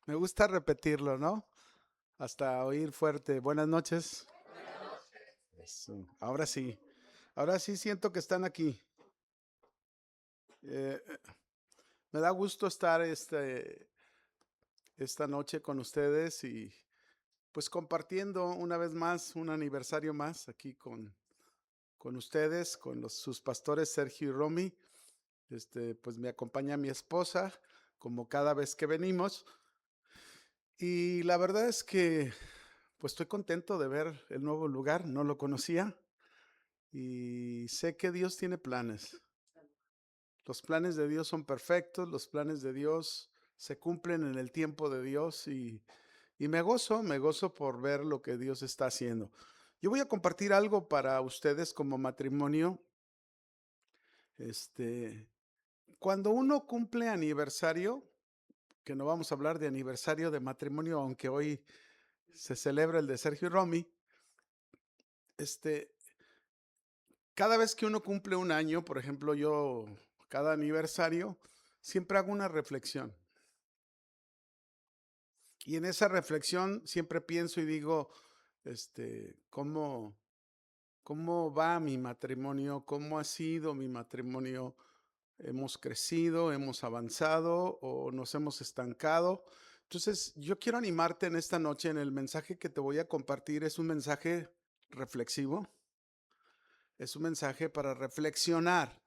Me gusta repetirlo, ¿no? Hasta oír fuerte. Buenas noches. Eso. Ahora sí siento que están aquí. Eh, Me da gusto estar esta noche con ustedes y pues compartiendo una vez más un aniversario más aquí con ustedes, con sus pastores Sergio y Romy. Pues me acompaña mi esposa como cada vez que venimos. Y la verdad es que pues estoy contento de ver el nuevo lugar, no lo conocía y sé que Dios tiene planes. Los planes de Dios son perfectos, los planes de Dios se cumplen en el tiempo de Dios y me gozo por ver lo que Dios está haciendo. Yo voy a compartir algo para ustedes como matrimonio. Este, Cuando uno cumple aniversario, que no vamos a hablar de aniversario de matrimonio, aunque hoy se celebra el de Sergio y Romy. este, Cada vez que uno cumple un año, por ejemplo, yo cada aniversario, siempre hago una reflexión. Y en esa reflexión siempre pienso y digo, ¿cómo va mi matrimonio? ¿Cómo ha sido mi matrimonio? ¿Hemos crecido, hemos avanzado o nos hemos estancado? Entonces, yo quiero animarte en esta noche, en el mensaje que te voy a compartir, es un mensaje reflexivo, es un mensaje para reflexionar.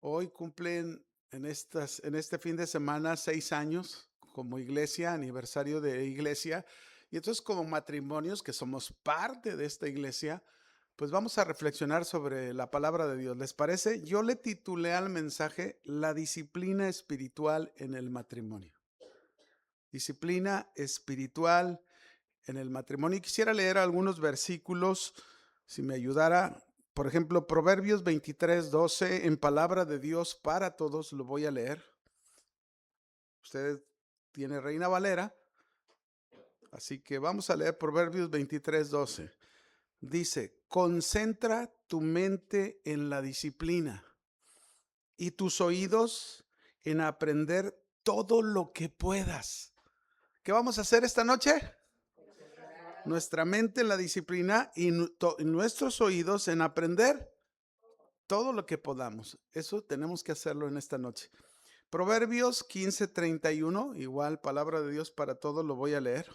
Hoy cumplen en este fin de semana 6 años como iglesia, aniversario de iglesia. Y entonces como matrimonios que somos parte de esta iglesia, pues vamos a reflexionar sobre la palabra de Dios. ¿Les parece? Yo le titulé al mensaje La disciplina espiritual en el matrimonio. Disciplina espiritual en el matrimonio. Y quisiera leer algunos versículos, si me ayudara. Por ejemplo, Proverbios 23:12, en palabra de Dios para todos, lo voy a leer. Usted tiene Reina Valera, así que vamos a leer Proverbios 23:12. Dice, concentra tu mente en la disciplina y tus oídos en aprender todo lo que puedas. ¿Qué vamos a hacer esta noche? Nuestra mente en la disciplina y nuestros oídos en aprender todo lo que podamos. Eso tenemos que hacerlo en esta noche. Proverbios 15:31, igual palabra de Dios para todos, lo voy a leer.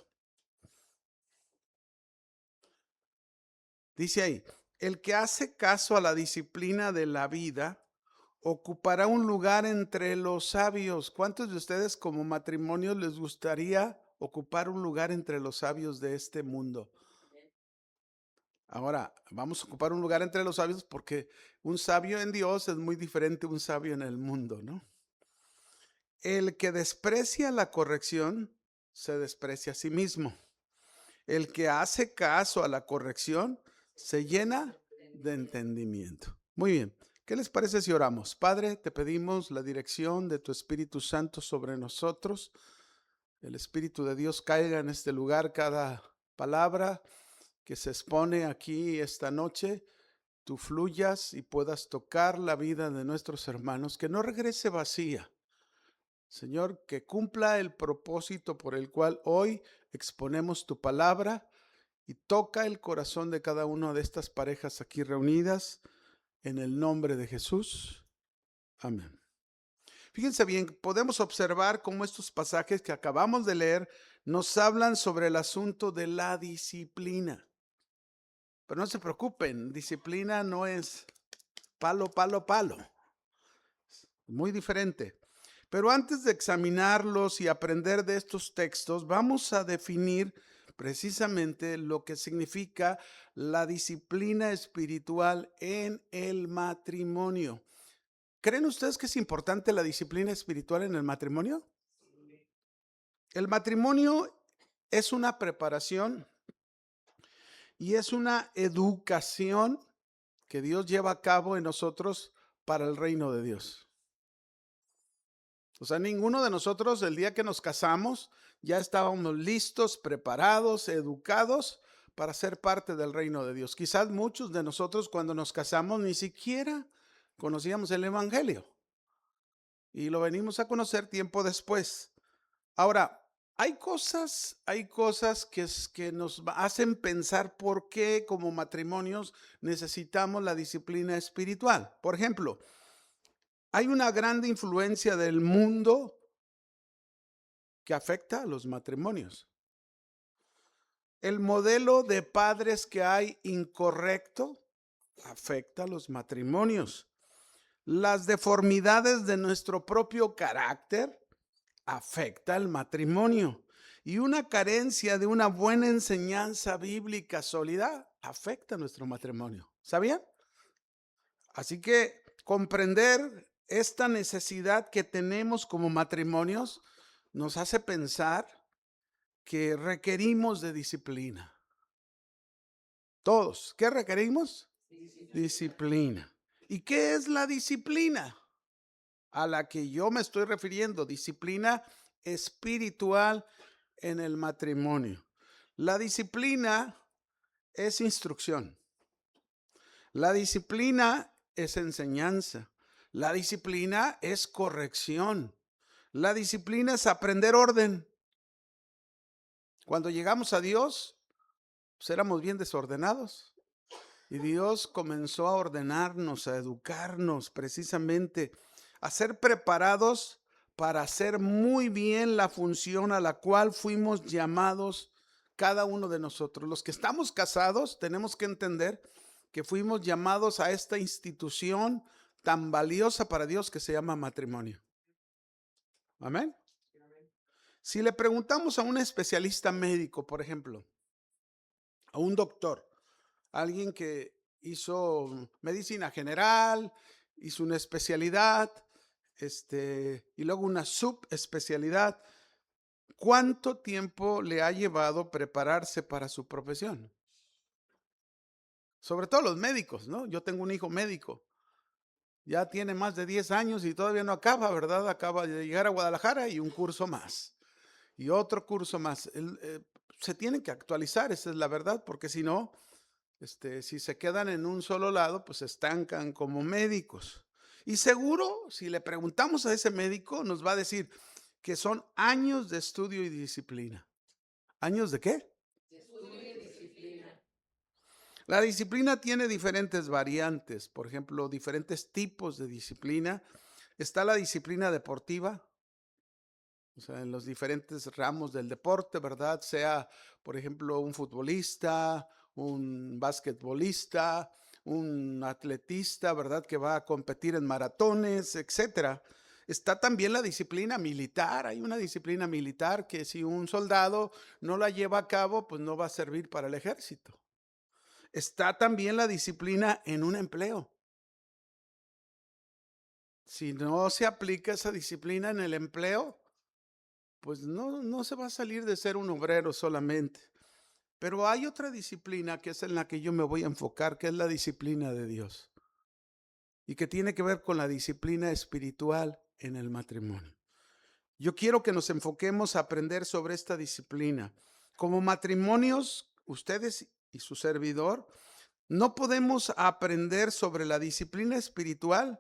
Dice ahí, el que hace caso a la disciplina de la vida ocupará un lugar entre los sabios. ¿Cuántos de ustedes como matrimonio les gustaría ocupar un lugar entre los sabios de este mundo? Ahora, vamos a ocupar un lugar entre los sabios porque un sabio en Dios es muy diferente a un sabio en el mundo, ¿no? El que desprecia la corrección se desprecia a sí mismo. El que hace caso a la corrección se llena de entendimiento. Muy bien. ¿Qué les parece si oramos? Padre, te pedimos la dirección de tu Espíritu Santo sobre nosotros. El Espíritu de Dios caiga en este lugar, cada palabra que se expone aquí esta noche, tú fluyas y puedas tocar la vida de nuestros hermanos, que no regrese vacía. Señor, que cumpla el propósito por el cual hoy exponemos tu palabra y toca el corazón de cada una de estas parejas aquí reunidas en el nombre de Jesús. Amén. Fíjense bien, podemos observar cómo estos pasajes que acabamos de leer nos hablan sobre el asunto de la disciplina. Pero no se preocupen, disciplina no es palo, palo, palo. Muy diferente. Pero antes de examinarlos y aprender de estos textos, vamos a definir precisamente lo que significa la disciplina espiritual en el matrimonio. ¿Creen ustedes que es importante la disciplina espiritual en el matrimonio? El matrimonio es una preparación y es una educación que Dios lleva a cabo en nosotros para el reino de Dios. O sea, ninguno de nosotros el día que nos casamos ya estábamos listos, preparados, educados para ser parte del reino de Dios. Quizás muchos de nosotros cuando nos casamos ni siquiera conocíamos el evangelio y lo venimos a conocer tiempo después. Ahora, hay cosas que nos hacen pensar por qué como matrimonios necesitamos la disciplina espiritual. Por ejemplo, hay una gran influencia del mundo que afecta a los matrimonios. El modelo de padres que hay incorrecto afecta a los matrimonios. Las deformidades de nuestro propio carácter afecta al matrimonio. Y una carencia de una buena enseñanza bíblica sólida afecta a nuestro matrimonio. ¿Sabían? Así que comprender esta necesidad que tenemos como matrimonios nos hace pensar que requerimos de disciplina. Todos, ¿qué requerimos? Disciplina. ¿Y qué es la disciplina a la que yo me estoy refiriendo? Disciplina espiritual en el matrimonio. La disciplina es instrucción. La disciplina es enseñanza. La disciplina es corrección. La disciplina es aprender orden. Cuando llegamos a Dios, pues éramos bien desordenados. Y Dios comenzó a ordenarnos, a educarnos precisamente, a ser preparados para hacer muy bien la función a la cual fuimos llamados cada uno de nosotros. Los que estamos casados tenemos que entender que fuimos llamados a esta institución tan valiosa para Dios que se llama matrimonio. Amén. Si le preguntamos a un especialista médico, por ejemplo, a un doctor, alguien que hizo medicina general, hizo una especialidad, y luego una subespecialidad. ¿Cuánto tiempo le ha llevado prepararse para su profesión? Sobre todo los médicos, ¿no? Yo tengo un hijo médico. Ya tiene más de 10 años y todavía no acaba, ¿verdad? Acaba de llegar a Guadalajara y un curso más. Y otro curso más. Se tienen que actualizar, esa es la verdad, porque si no, si se quedan en un solo lado, pues se estancan como médicos. Y seguro, si le preguntamos a ese médico, nos va a decir que son años de estudio y disciplina. ¿Años de qué? La disciplina tiene diferentes variantes, por ejemplo, diferentes tipos de disciplina. Está la disciplina deportiva, o sea, en los diferentes ramos del deporte, ¿verdad? Sea, por ejemplo, un futbolista, un basquetbolista, un atletista, ¿verdad? Que va a competir en maratones, etcétera. Está también la disciplina militar. Hay una disciplina militar que si un soldado no la lleva a cabo, pues no va a servir para el ejército. Está también la disciplina en un empleo. Si no se aplica esa disciplina en el empleo, pues no se va a salir de ser un obrero solamente. Pero hay otra disciplina que es en la que yo me voy a enfocar, que es la disciplina de Dios. Y que tiene que ver con la disciplina espiritual en el matrimonio. Yo quiero que nos enfoquemos a aprender sobre esta disciplina. Como matrimonios, ustedes y su servidor, no podemos aprender sobre la disciplina espiritual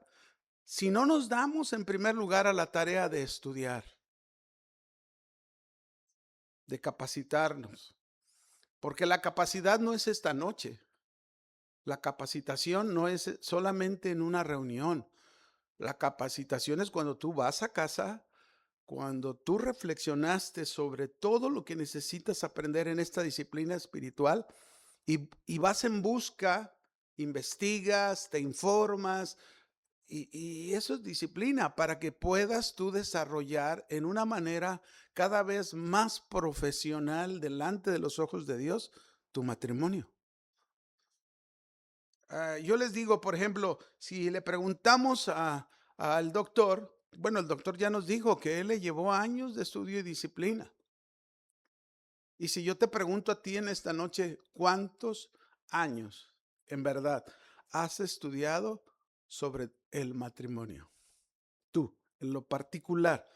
si no nos damos en primer lugar a la tarea de estudiar, de capacitarnos. Porque la capacidad no es esta noche. La capacitación no es solamente en una reunión. La capacitación es cuando tú vas a casa, cuando tú reflexionaste sobre todo lo que necesitas aprender en esta disciplina espiritual y vas en busca, investigas, te informas, y eso es disciplina para que puedas tú desarrollar en una manera cada vez más profesional delante de los ojos de Dios tu matrimonio. Yo les digo, por ejemplo, si le preguntamos al doctor, bueno, el doctor ya nos dijo que él le llevó años de estudio y disciplina. Y si yo te pregunto a ti en esta noche, ¿cuántos años en verdad has estudiado sobre el matrimonio? Tú, en lo particular,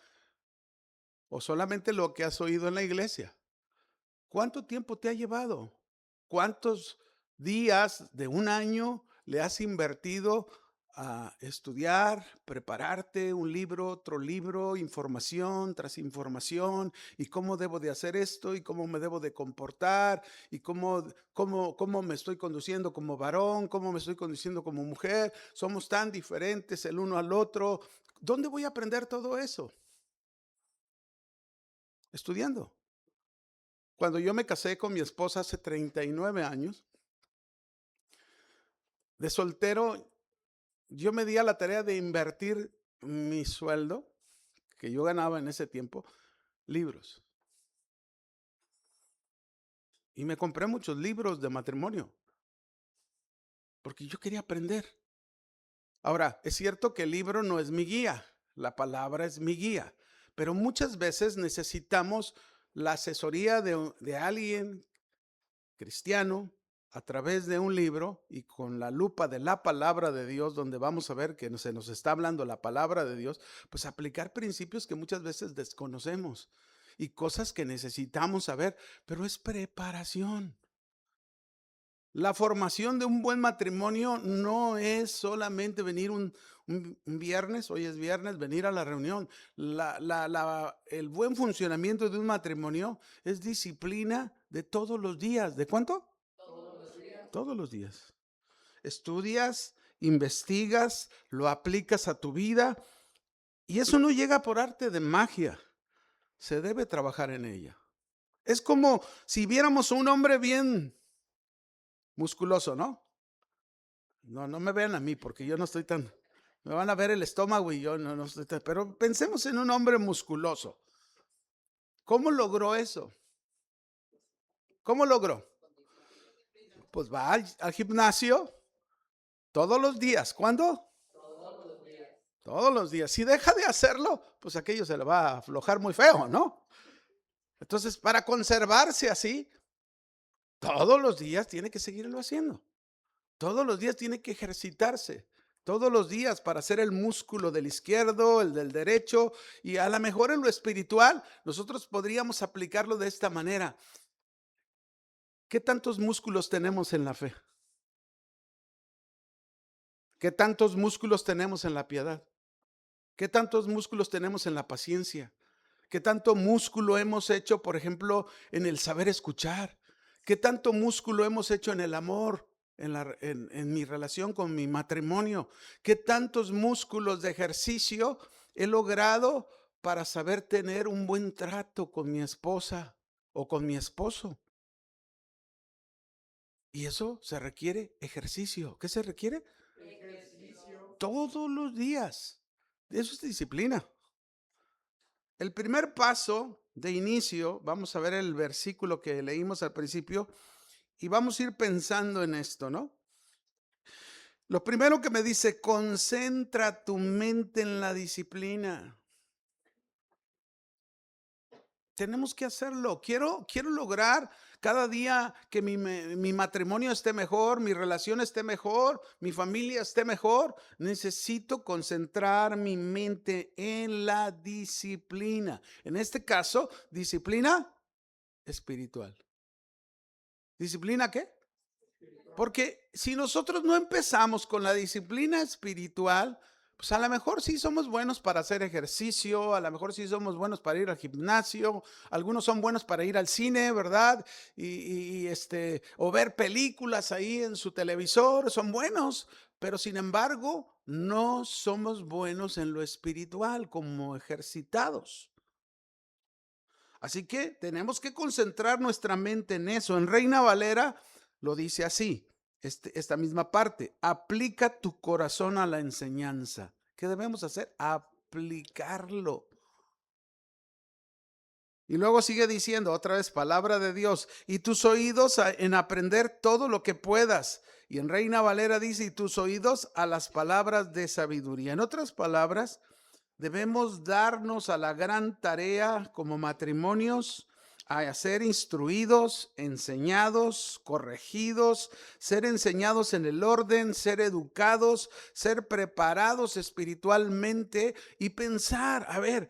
o solamente lo que has oído en la iglesia. ¿Cuánto tiempo te ha llevado? ¿Cuántos días de un año le has invertido a estudiar, prepararte un libro, otro libro, información tras información, y cómo debo de hacer esto, y cómo me debo de comportar, y cómo me estoy conduciendo como varón, cómo me estoy conduciendo como mujer. Somos tan diferentes el uno al otro. ¿Dónde voy a aprender todo eso? Estudiando. Cuando yo me casé con mi esposa hace 39 años, de soltero, yo me di a la tarea de invertir mi sueldo que yo ganaba en ese tiempo, libros. Y me compré muchos libros de matrimonio, porque yo quería aprender. Ahora, es cierto que el libro no es mi guía, la palabra es mi guía, pero muchas veces necesitamos la asesoría de alguien cristiano a través de un libro y con la lupa de la palabra de Dios, donde vamos a ver que se nos está hablando la palabra de Dios, pues aplicar principios que muchas veces desconocemos y cosas que necesitamos saber, pero es preparación. La formación de un buen matrimonio no es solamente venir un viernes, hoy es viernes, venir a la reunión. El buen funcionamiento de un matrimonio es disciplina de todos los días. ¿De cuánto? Todos los días. Estudias, investigas, lo aplicas a tu vida y eso no llega por arte de magia. Se debe trabajar en ella. Es como si viéramos a un hombre bien musculoso, ¿no? No me vean a mí porque yo no estoy tan... Me van a ver el estómago y yo no estoy tan... Pero pensemos en un hombre musculoso. ¿Cómo logró eso? ¿Cómo logró? Pues va al gimnasio todos los días. ¿Cuándo? Todos los días. Si deja de hacerlo, pues aquello se le va a aflojar muy feo, ¿no? Entonces, para conservarse así, todos los días tiene que seguirlo haciendo. Todos los días tiene que ejercitarse. Todos los días para hacer el músculo del izquierdo, el del derecho, y a lo mejor en lo espiritual nosotros podríamos aplicarlo de esta manera. ¿Qué tantos músculos tenemos en la fe? ¿Qué tantos músculos tenemos en la piedad? ¿Qué tantos músculos tenemos en la paciencia? ¿Qué tanto músculo hemos hecho, por ejemplo, en el saber escuchar? ¿Qué tanto músculo hemos hecho en el amor, en mi relación con mi matrimonio? ¿Qué tantos músculos de ejercicio he logrado para saber tener un buen trato con mi esposa o con mi esposo? Y eso se requiere ejercicio. ¿Qué se requiere? Todos los días. Eso es disciplina. El primer paso de inicio, vamos a ver el versículo que leímos al principio y vamos a ir pensando en esto, ¿no? Lo primero que me dice, concentra tu mente en la disciplina. Tenemos que hacerlo. Quiero lograr cada día que mi matrimonio esté mejor, mi relación esté mejor, mi familia esté mejor. Necesito concentrar mi mente en la disciplina. En este caso, disciplina espiritual. ¿Disciplina qué? Porque si nosotros no empezamos con la disciplina espiritual, pues a lo mejor sí somos buenos para hacer ejercicio, a lo mejor sí somos buenos para ir al gimnasio, algunos son buenos para ir al cine, ¿verdad? O ver películas ahí en su televisor, son buenos, pero sin embargo no somos buenos en lo espiritual como ejercitados. Así que tenemos que concentrar nuestra mente en eso. En Reina Valera lo dice así, esta misma parte, aplica tu corazón a la enseñanza. ¿Qué debemos hacer? Aplicarlo. Y luego sigue diciendo otra vez, palabra de Dios, y tus oídos en aprender todo lo que puedas. Y en Reina Valera dice, y tus oídos a las palabras de sabiduría. En otras palabras, debemos darnos a la gran tarea como matrimonios a ser instruidos, enseñados, corregidos, ser enseñados en el orden, ser educados, ser preparados espiritualmente y pensar, a ver,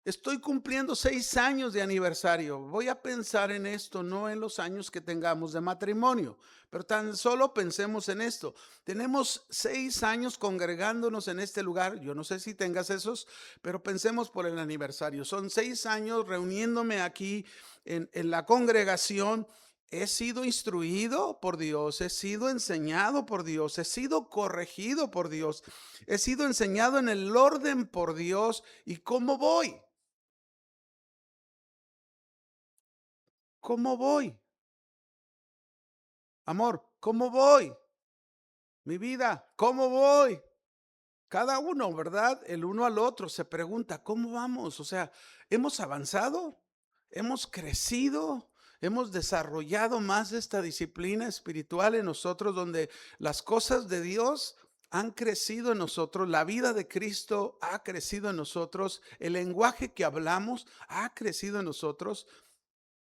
Estoy cumpliendo 6 años de aniversario. Voy a pensar en esto, no en los años que tengamos de matrimonio, pero tan solo pensemos en esto. Tenemos 6 años congregándonos en este lugar. Yo no sé si tengas esos, pero pensemos por el aniversario. Son 6 años reuniéndome aquí en la congregación. He sido instruido por Dios, he sido enseñado por Dios, he sido corregido por Dios, he sido enseñado en el orden por Dios. ¿Y cómo voy? ¿Cómo voy? Amor, ¿cómo voy? Mi vida, ¿cómo voy? Cada uno, ¿verdad? El uno al otro se pregunta, ¿cómo vamos? O sea, ¿hemos avanzado? ¿Hemos crecido? ¿Hemos desarrollado más esta disciplina espiritual en nosotros donde las cosas de Dios han crecido en nosotros, la vida de Cristo ha crecido en nosotros, el lenguaje que hablamos ha crecido en nosotros?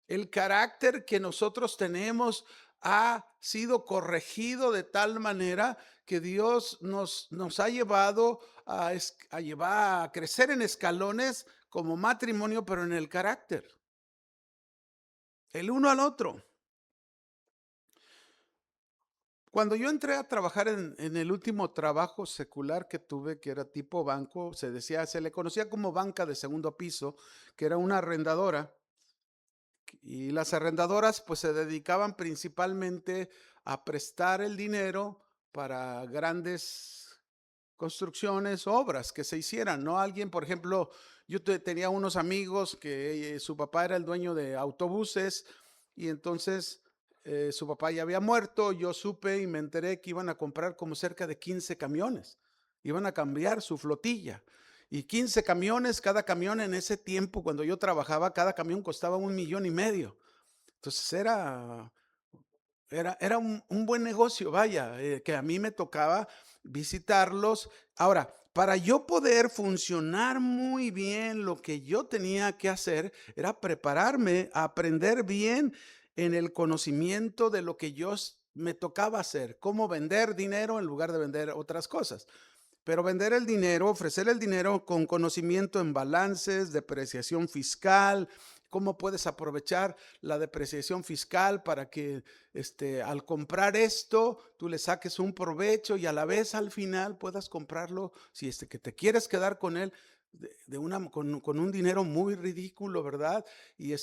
El carácter que nosotros tenemos ha sido corregido de tal manera que Dios nos ha llevado a crecer en escalones como matrimonio, pero en el carácter, el uno al otro. Cuando yo entré a trabajar en el último trabajo secular que tuve, que era tipo banco, se le conocía como banca de segundo piso, que era una arrendadora. Y las arrendadoras pues se dedicaban principalmente a prestar el dinero para grandes construcciones, obras que se hicieran, ¿no? Alguien, por ejemplo, tenía unos amigos que su papá era el dueño de autobuses y entonces su papá ya había muerto. Yo supe y me enteré que iban a comprar como cerca de 15 camiones, iban a cambiar su flotilla. Y 15 camiones, cada camión en ese tiempo, cuando yo trabajaba, cada camión costaba 1,5 millones. Entonces era un buen negocio, vaya, que a mí me tocaba visitarlos. Ahora, para yo poder funcionar muy bien, lo que yo tenía que hacer era prepararme a aprender bien en el conocimiento de lo que me tocaba hacer, cómo vender dinero en lugar de vender otras cosas. Pero vender el dinero, ofrecer el dinero con conocimiento en balances, depreciación fiscal, cómo puedes aprovechar la depreciación fiscal para que al comprar esto tú le saques un provecho y a la vez al final puedas comprarlo, si que te quieres quedar con él, con un dinero muy ridículo, ¿verdad? Y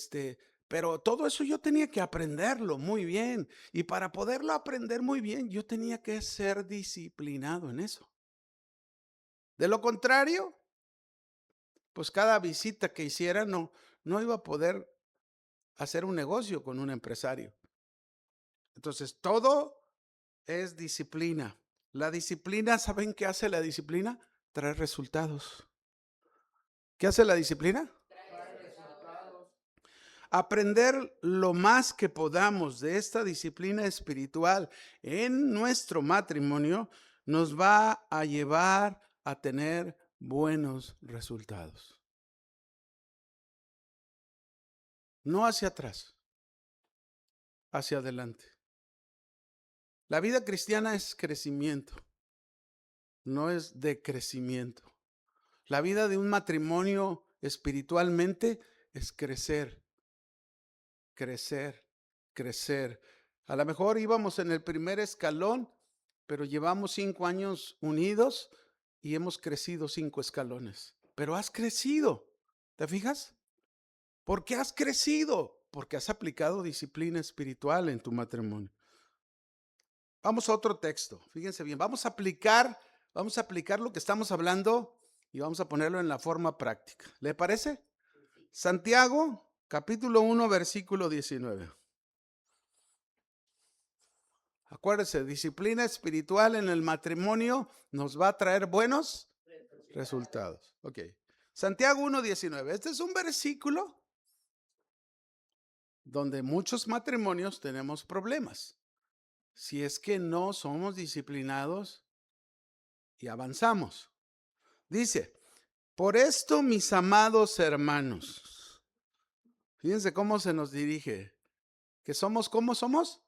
pero todo eso yo tenía que aprenderlo muy bien. Y para poderlo aprender muy bien, yo tenía que ser disciplinado en eso. De lo contrario, pues cada visita que hiciera no iba a poder hacer un negocio con un empresario. Entonces, todo es disciplina. La disciplina, ¿saben qué hace la disciplina? Trae resultados. ¿Qué hace la disciplina? Aprender lo más que podamos de esta disciplina espiritual en nuestro matrimonio nos va a llevar a tener buenos resultados. No hacia atrás, hacia adelante. La vida cristiana es crecimiento, no es decrecimiento. La vida de un matrimonio espiritualmente es crecer, crecer, crecer. A lo mejor íbamos en el primer escalón, pero llevamos 5 años unidos y hemos crecido 5 escalones. Pero has crecido, ¿te fijas? ¿Por qué has crecido? Porque has aplicado disciplina espiritual en tu matrimonio. Vamos a otro texto. Fíjense bien, vamos a aplicar lo que estamos hablando y vamos a ponerlo en la forma práctica. ¿Le parece? Santiago, capítulo 1, versículo 19. Acuérdese, disciplina espiritual en el matrimonio nos va a traer buenos resultados. Ok. Santiago 1:19. Este es un versículo donde muchos matrimonios tenemos problemas. Si es que no somos disciplinados y avanzamos. Dice, por esto, mis amados hermanos, fíjense cómo se nos dirige, que somos, ¿cómo somos?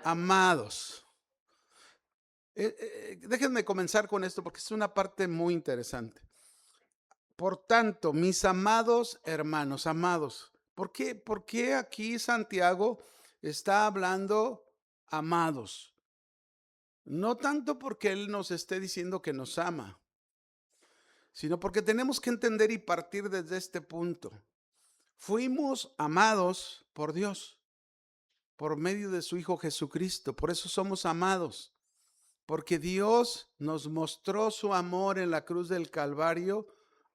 Amados. Déjenme comenzar con esto porque es una parte muy interesante. Por tanto, mis amados hermanos, amados, por qué aquí Santiago está hablando amados? No tanto porque él nos esté diciendo que nos ama, sino porque tenemos que entender y partir desde este punto. Fuimos amados por Dios, por medio de su Hijo Jesucristo. Por eso somos amados, porque Dios nos mostró su amor en la cruz del Calvario,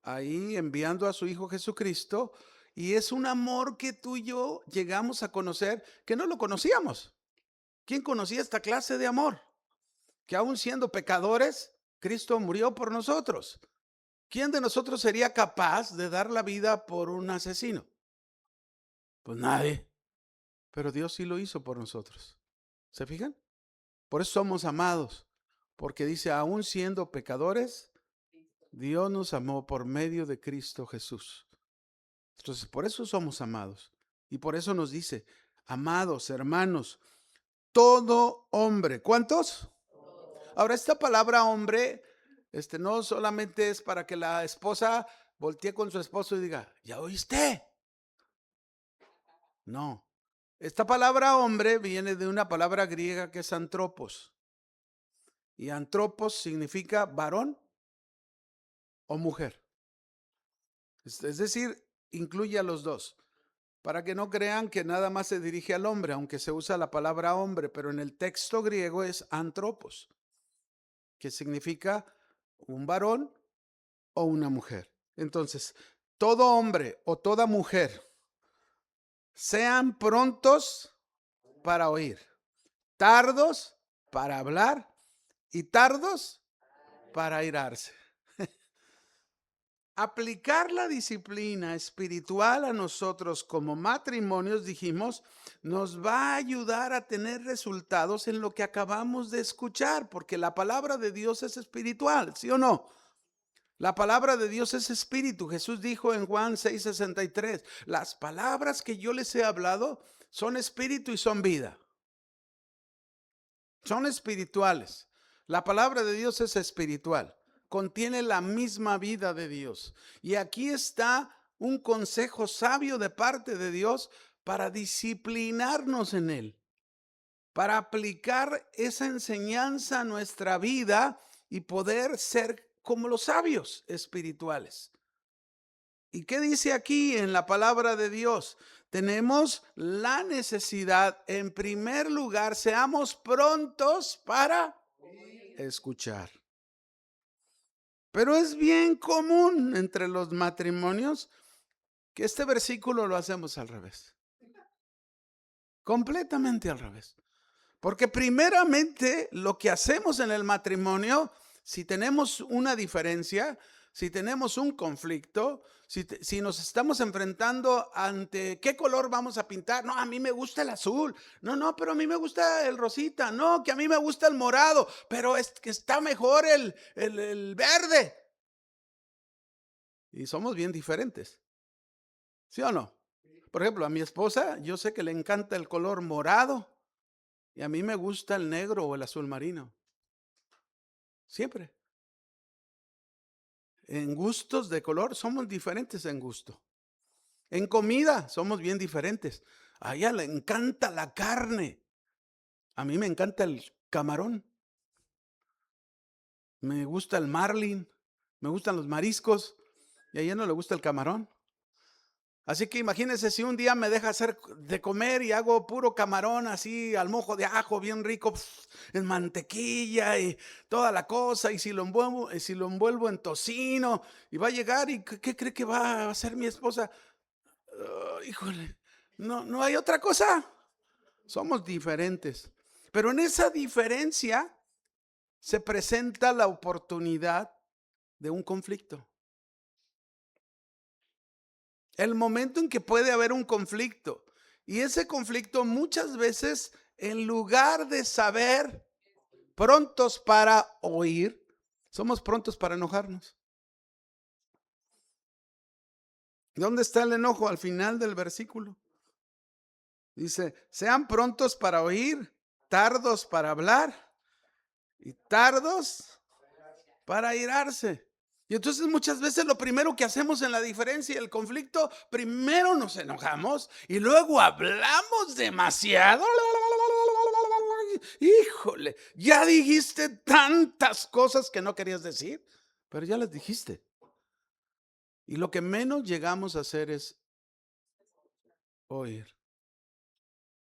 ahí enviando a su Hijo Jesucristo. Y es un amor que tú y yo llegamos a conocer, que no lo conocíamos. ¿Quién conocía esta clase de amor? Que aún siendo pecadores, Cristo murió por nosotros. ¿Quién de nosotros sería capaz de dar la vida por un asesino? Pues nadie. Pero Dios sí lo hizo por nosotros. ¿Se fijan? Por eso somos amados. Porque dice, aún siendo pecadores, Dios nos amó por medio de Cristo Jesús. Entonces, por eso somos amados. Y por eso nos dice, amados hermanos, todo hombre. ¿Cuántos? Ahora, esta palabra hombre, no solamente es para que la esposa voltee con su esposo y diga, ¿ya oíste? No. Esta palabra hombre viene de una palabra griega que es antropos. Y antropos significa varón o mujer. Es decir, incluye a los dos. Para que no crean que nada más se dirige al hombre, aunque se usa la palabra hombre, pero en el texto griego es antropos, que significa un varón o una mujer. Entonces, todo hombre o toda mujer, sean prontos para oír, tardos para hablar y tardos para airarse. Aplicar la disciplina espiritual a nosotros como matrimonios, dijimos, nos va a ayudar a tener resultados en lo que acabamos de escuchar, porque la palabra de Dios es espiritual, ¿sí o no? La palabra de Dios es espíritu. Jesús dijo en Juan 6:63, las palabras que yo les he hablado son espíritu y son vida. Son espirituales. La palabra de Dios es espiritual. Contiene la misma vida de Dios. Y aquí está un consejo sabio de parte de Dios para disciplinarnos en él, para aplicar esa enseñanza a nuestra vida y poder ser como los sabios espirituales. ¿Y qué dice aquí en la palabra de Dios? Tenemos la necesidad, en primer lugar, seamos prontos para escuchar. Pero es bien común entre los matrimonios que este versículo lo hacemos al revés. Completamente al revés. Porque primeramente lo que hacemos en el matrimonio, si tenemos una diferencia, si tenemos un conflicto, si nos estamos enfrentando ante qué color vamos a pintar, no, a mí me gusta el azul, no, pero a mí me gusta el rosita, no, que a mí me gusta el morado, pero es que está mejor el verde. Y somos bien diferentes, ¿sí o no? Por ejemplo, a mi esposa, yo sé que le encanta el color morado y a mí me gusta el negro o el azul marino. Siempre. En gustos de color somos diferentes en gusto. En comida somos bien diferentes. A ella le encanta la carne. A mí me encanta el camarón. Me gusta el marlin. Me gustan los mariscos. Y a ella no le gusta el camarón. Así que imagínense si un día me deja hacer de comer y hago puro camarón así al mojo de ajo, bien rico, en mantequilla y toda la cosa, y si lo envuelvo en tocino, y va a llegar y ¿qué cree que va a hacer mi esposa? Híjole, no hay otra cosa. Somos diferentes. Pero en esa diferencia se presenta la oportunidad de un conflicto. El momento en que puede haber un conflicto. Y ese conflicto muchas veces, en lugar de saber prontos para oír, somos prontos para enojarnos. ¿Dónde está el enojo? Al final del versículo. Dice, sean prontos para oír, tardos para hablar y tardos para airarse. Y entonces muchas veces lo primero que hacemos en la diferencia y el conflicto, primero nos enojamos y luego hablamos demasiado. Híjole, ya dijiste tantas cosas que no querías decir, pero ya las dijiste. Y lo que menos llegamos a hacer es oír.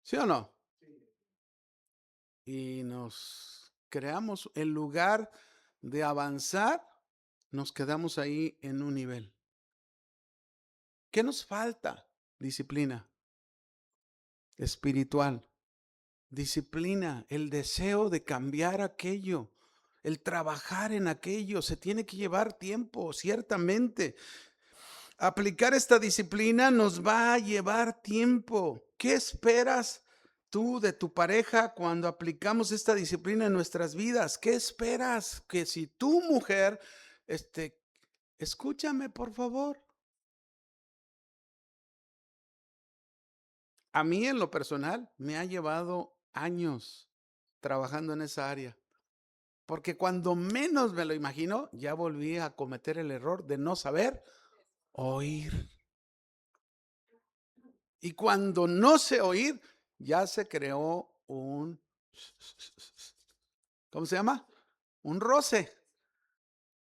¿Sí o no? Y nos creamos, en lugar de avanzar, nos quedamos ahí en un nivel. ¿Qué nos falta? Disciplina espiritual. Disciplina, el deseo de cambiar aquello, el trabajar en aquello, se tiene que llevar tiempo, ciertamente. Aplicar esta disciplina nos va a llevar tiempo. ¿Qué esperas tú de tu pareja cuando aplicamos esta disciplina en nuestras vidas? ¿Qué esperas? Que si tu mujer, escúchame por favor. A mí en lo personal me ha llevado años trabajando en esa área. Porque cuando menos me lo imagino, ya volví a cometer el error de no saber oír. Y cuando no sé oír, ya se creó un, ¿cómo se llama? Un roce.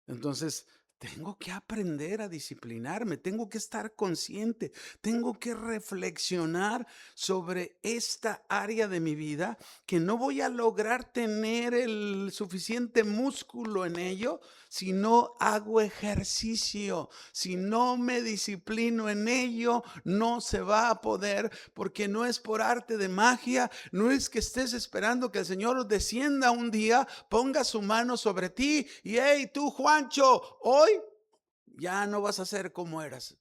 Entonces, tengo que aprender a disciplinarme, tengo que estar consciente, tengo que reflexionar sobre esta área de mi vida que no voy a lograr tener el suficiente músculo en ello si no hago ejercicio, si no me disciplino en ello, no se va a poder porque no es por arte de magia, no es que estés esperando que el Señor descienda un día, ponga su mano sobre ti y hey, tú Juancho, hoy ya no vas a ser como eras,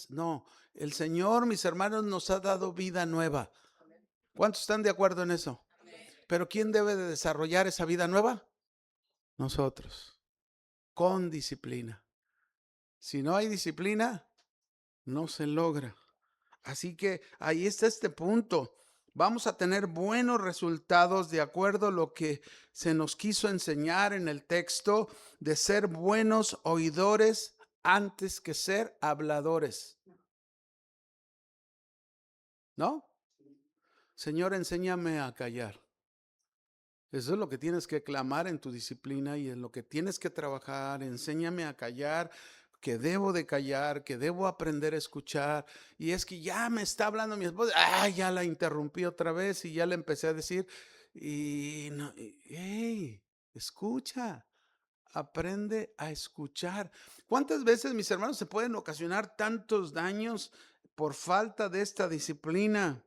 no, el Señor, mis hermanos, nos ha dado vida nueva. ¿Cuántos están de acuerdo en eso? Pero ¿quién debe de desarrollar esa vida nueva? Nosotros, con disciplina. Si no hay disciplina, no se logra. Así que ahí está este punto. Vamos a tener buenos resultados de acuerdo a lo que se nos quiso enseñar en el texto de ser buenos oidores antes que ser habladores. ¿No? Señor, enséñame a callar. Eso es lo que tienes que clamar en tu disciplina y en lo que tienes que trabajar. Enséñame a callar, que debo de callar, que debo aprender a escuchar. Y es que ya me está hablando mi esposa. Ya la interrumpí otra vez y ya le empecé a decir. Y no, hey, escucha, aprende a escuchar. ¿Cuántas veces, mis hermanos, se pueden ocasionar tantos daños por falta de esta disciplina?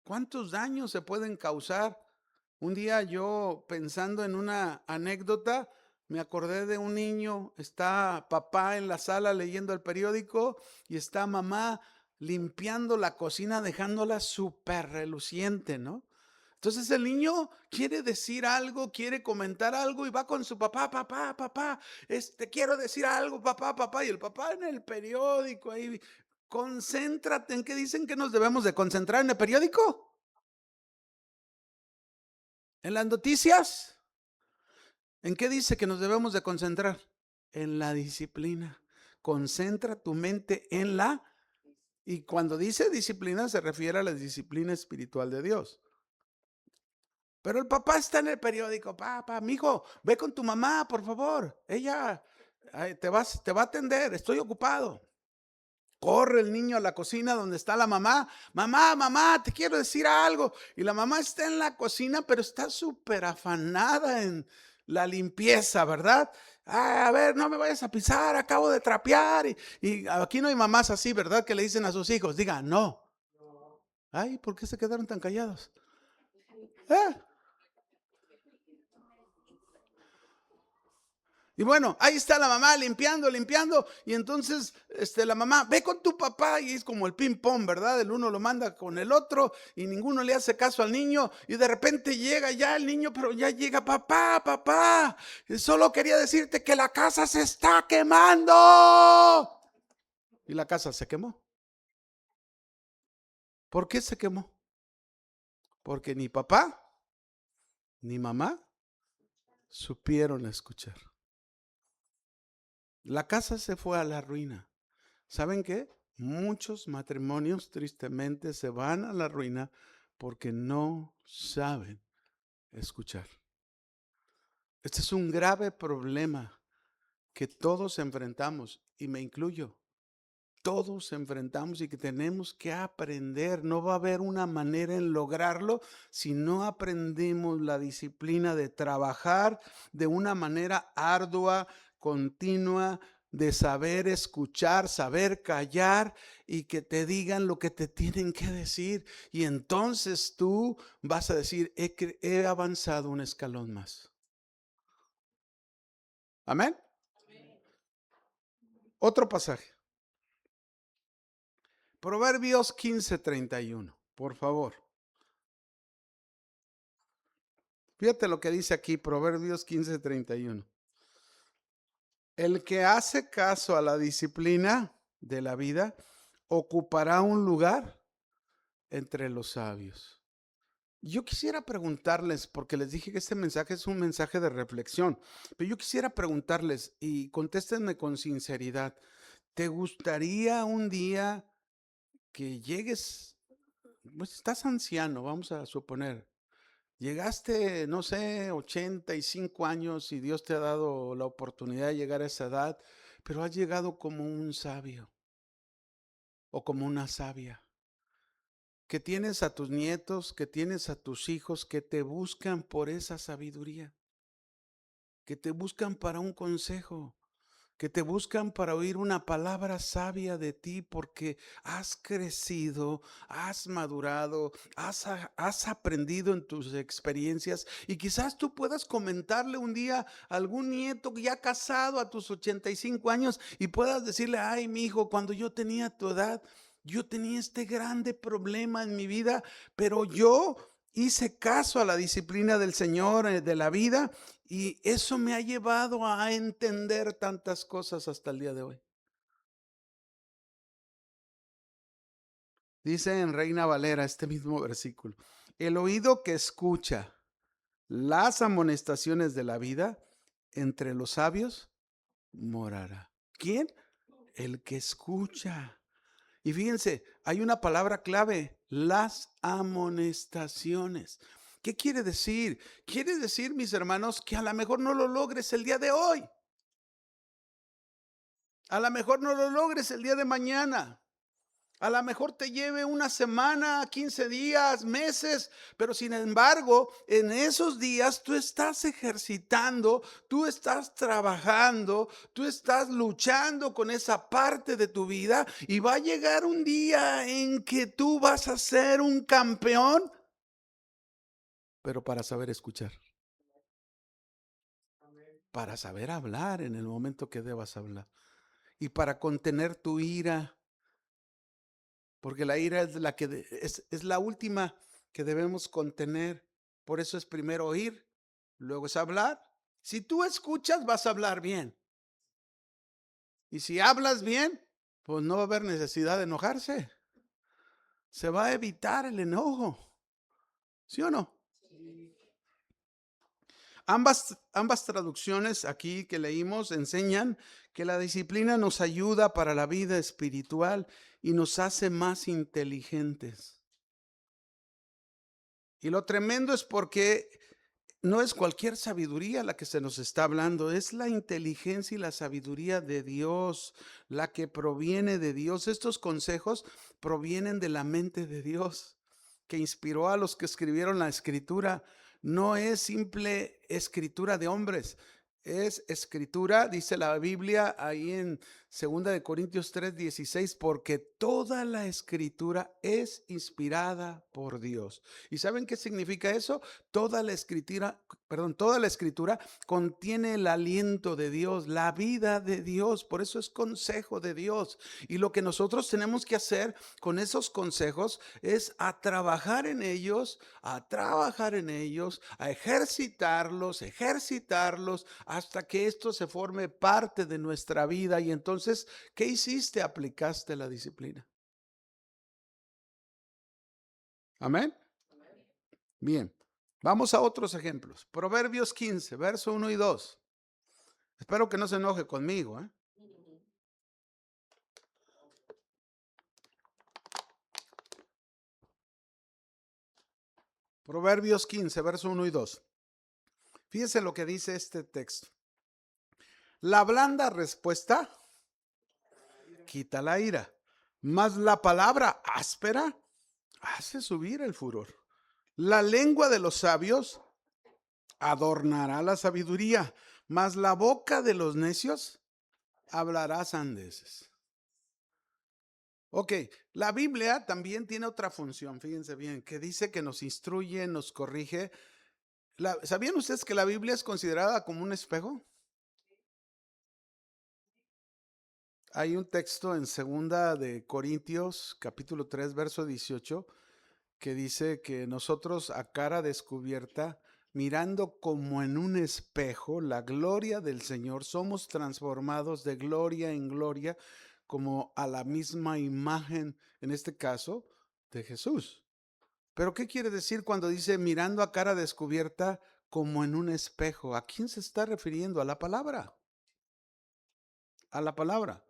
¿Cuántos daños se pueden causar? Un día yo pensando en una anécdota, me acordé de un niño, está papá en la sala leyendo el periódico y está mamá limpiando la cocina dejándola súper reluciente, ¿no? Entonces el niño quiere decir algo, quiere comentar algo y va con su papá, papá, quiero decir algo, papá, y el papá en el periódico ahí, concéntrate, ¿en qué dicen que nos debemos de concentrar en el periódico? ¿En las noticias? ¿En qué dice que nos debemos de concentrar? En la disciplina. Concentra tu mente en la... Y cuando dice disciplina se refiere a la disciplina espiritual de Dios. Pero el papá está en el periódico, papá, mijo, ve con tu mamá, por favor. Ella te va a atender, estoy ocupado. Corre el niño a la cocina donde está la mamá. Mamá, te quiero decir algo. Y la mamá está en la cocina, pero está súper afanada en la limpieza, ¿verdad? A ver, no me vayas a pisar, acabo de trapear. Y aquí no hay mamás así, ¿verdad? Que le dicen a sus hijos, digan, no. Ay, ¿por qué se quedaron tan callados? ¿Eh? Y bueno, ahí está la mamá limpiando. Y entonces la mamá, ve con tu papá. Y es como el ping pong, ¿verdad? El uno lo manda con el otro y ninguno le hace caso al niño. Y de repente llega ya el niño, pero ya llega, papá. Solo quería decirte que la casa se está quemando. Y la casa se quemó. ¿Por qué se quemó? Porque ni papá ni mamá supieron escuchar. La casa se fue a la ruina. ¿Saben qué? Muchos matrimonios tristemente se van a la ruina porque no saben escuchar. Este es un grave problema que todos enfrentamos, y me incluyo. Todos enfrentamos y que tenemos que aprender. No va a haber una manera en lograrlo si no aprendemos la disciplina de trabajar de una manera ardua, continua, de saber escuchar, saber callar y que te digan lo que te tienen que decir. Y entonces tú vas a decir, he avanzado un escalón más. Amén. Otro pasaje. Proverbios 15:31, por favor. Fíjate lo que dice aquí, Proverbios 15:31. El que hace caso a la disciplina de la vida ocupará un lugar entre los sabios. Yo quisiera preguntarles, porque les dije que este mensaje es un mensaje de reflexión, pero yo quisiera preguntarles, y contéstenme con sinceridad, ¿te gustaría un día que llegues, pues estás anciano, vamos a suponer, llegaste, no sé, 85 años y Dios te ha dado la oportunidad de llegar a esa edad, pero has llegado como un sabio o como una sabia, que tienes a tus nietos, que tienes a tus hijos que te buscan por esa sabiduría, que te buscan para un consejo, que te buscan para oír una palabra sabia de ti porque has crecido, has madurado, has aprendido en tus experiencias y quizás tú puedas comentarle un día a algún nieto ya casado a tus 85 años y puedas decirle, ay, mi hijo, cuando yo tenía tu edad, yo tenía este grande problema en mi vida, pero yo hice caso a la disciplina del Señor, de la vida, y eso me ha llevado a entender tantas cosas hasta el día de hoy. Dice en Reina Valera este mismo versículo, el oído que escucha las amonestaciones de la vida entre los sabios morará. ¿Quién? El que escucha. Y fíjense, hay una palabra clave, las amonestaciones. ¿Qué quiere decir? Quiere decir, mis hermanos, que a lo mejor no lo logres el día de hoy. A lo mejor no lo logres el día de mañana. A lo mejor te lleve una semana, 15 días, meses, pero sin embargo, en esos días tú estás ejercitando, tú estás trabajando, tú estás luchando con esa parte de tu vida y va a llegar un día en que tú vas a ser un campeón, pero para saber escuchar, para saber hablar en el momento que debas hablar y para contener tu ira. Porque la ira es la que es la última que debemos contener. Por eso es primero oír, luego es hablar. Si tú escuchas, vas a hablar bien. Y si hablas bien, pues no va a haber necesidad de enojarse. Se va a evitar el enojo. ¿Sí o no? Ambas traducciones aquí que leímos enseñan que la disciplina nos ayuda para la vida espiritual y nos hace más inteligentes. Y lo tremendo es porque no es cualquier sabiduría la que se nos está hablando, es la inteligencia y la sabiduría de Dios, la que proviene de Dios. Estos consejos provienen de la mente de Dios, que inspiró a los que escribieron la escritura. No es simple escritura de hombres, es escritura, dice la Biblia ahí en 2 Corintios 3:16, porque toda la escritura es inspirada por Dios. ¿Y saben qué significa eso? Toda la escritura contiene el aliento de Dios, la vida de Dios, por eso es consejo de Dios. Y lo que nosotros tenemos que hacer con esos consejos es a trabajar en ellos, a ejercitarlos, hasta que esto se forme parte de nuestra vida. Y entonces, ¿qué hiciste? Aplicaste la disciplina. Amén. Bien, vamos a otros ejemplos. Proverbios 15, verso 1 y 2. Espero que no se enoje conmigo, ¿eh? Proverbios 15, verso 1 y 2. Fíjese lo que dice este texto. La blanda respuesta quita la ira, mas la palabra áspera hace subir el furor. La lengua de los sabios adornará la sabiduría, mas la boca de los necios hablará sandeces. Ok, la Biblia también tiene otra función, fíjense bien, que dice que nos instruye, nos corrige. ¿Sabían ustedes que la Biblia es considerada como un espejo? Hay un texto en segunda de Corintios, capítulo 3, verso 18, que dice que nosotros a cara descubierta, mirando como en un espejo la gloria del Señor, somos transformados de gloria en gloria como a la misma imagen, en este caso, de Jesús. Pero ¿qué quiere decir cuando dice mirando a cara descubierta como en un espejo? ¿A quién se está refiriendo? A la palabra. A la palabra.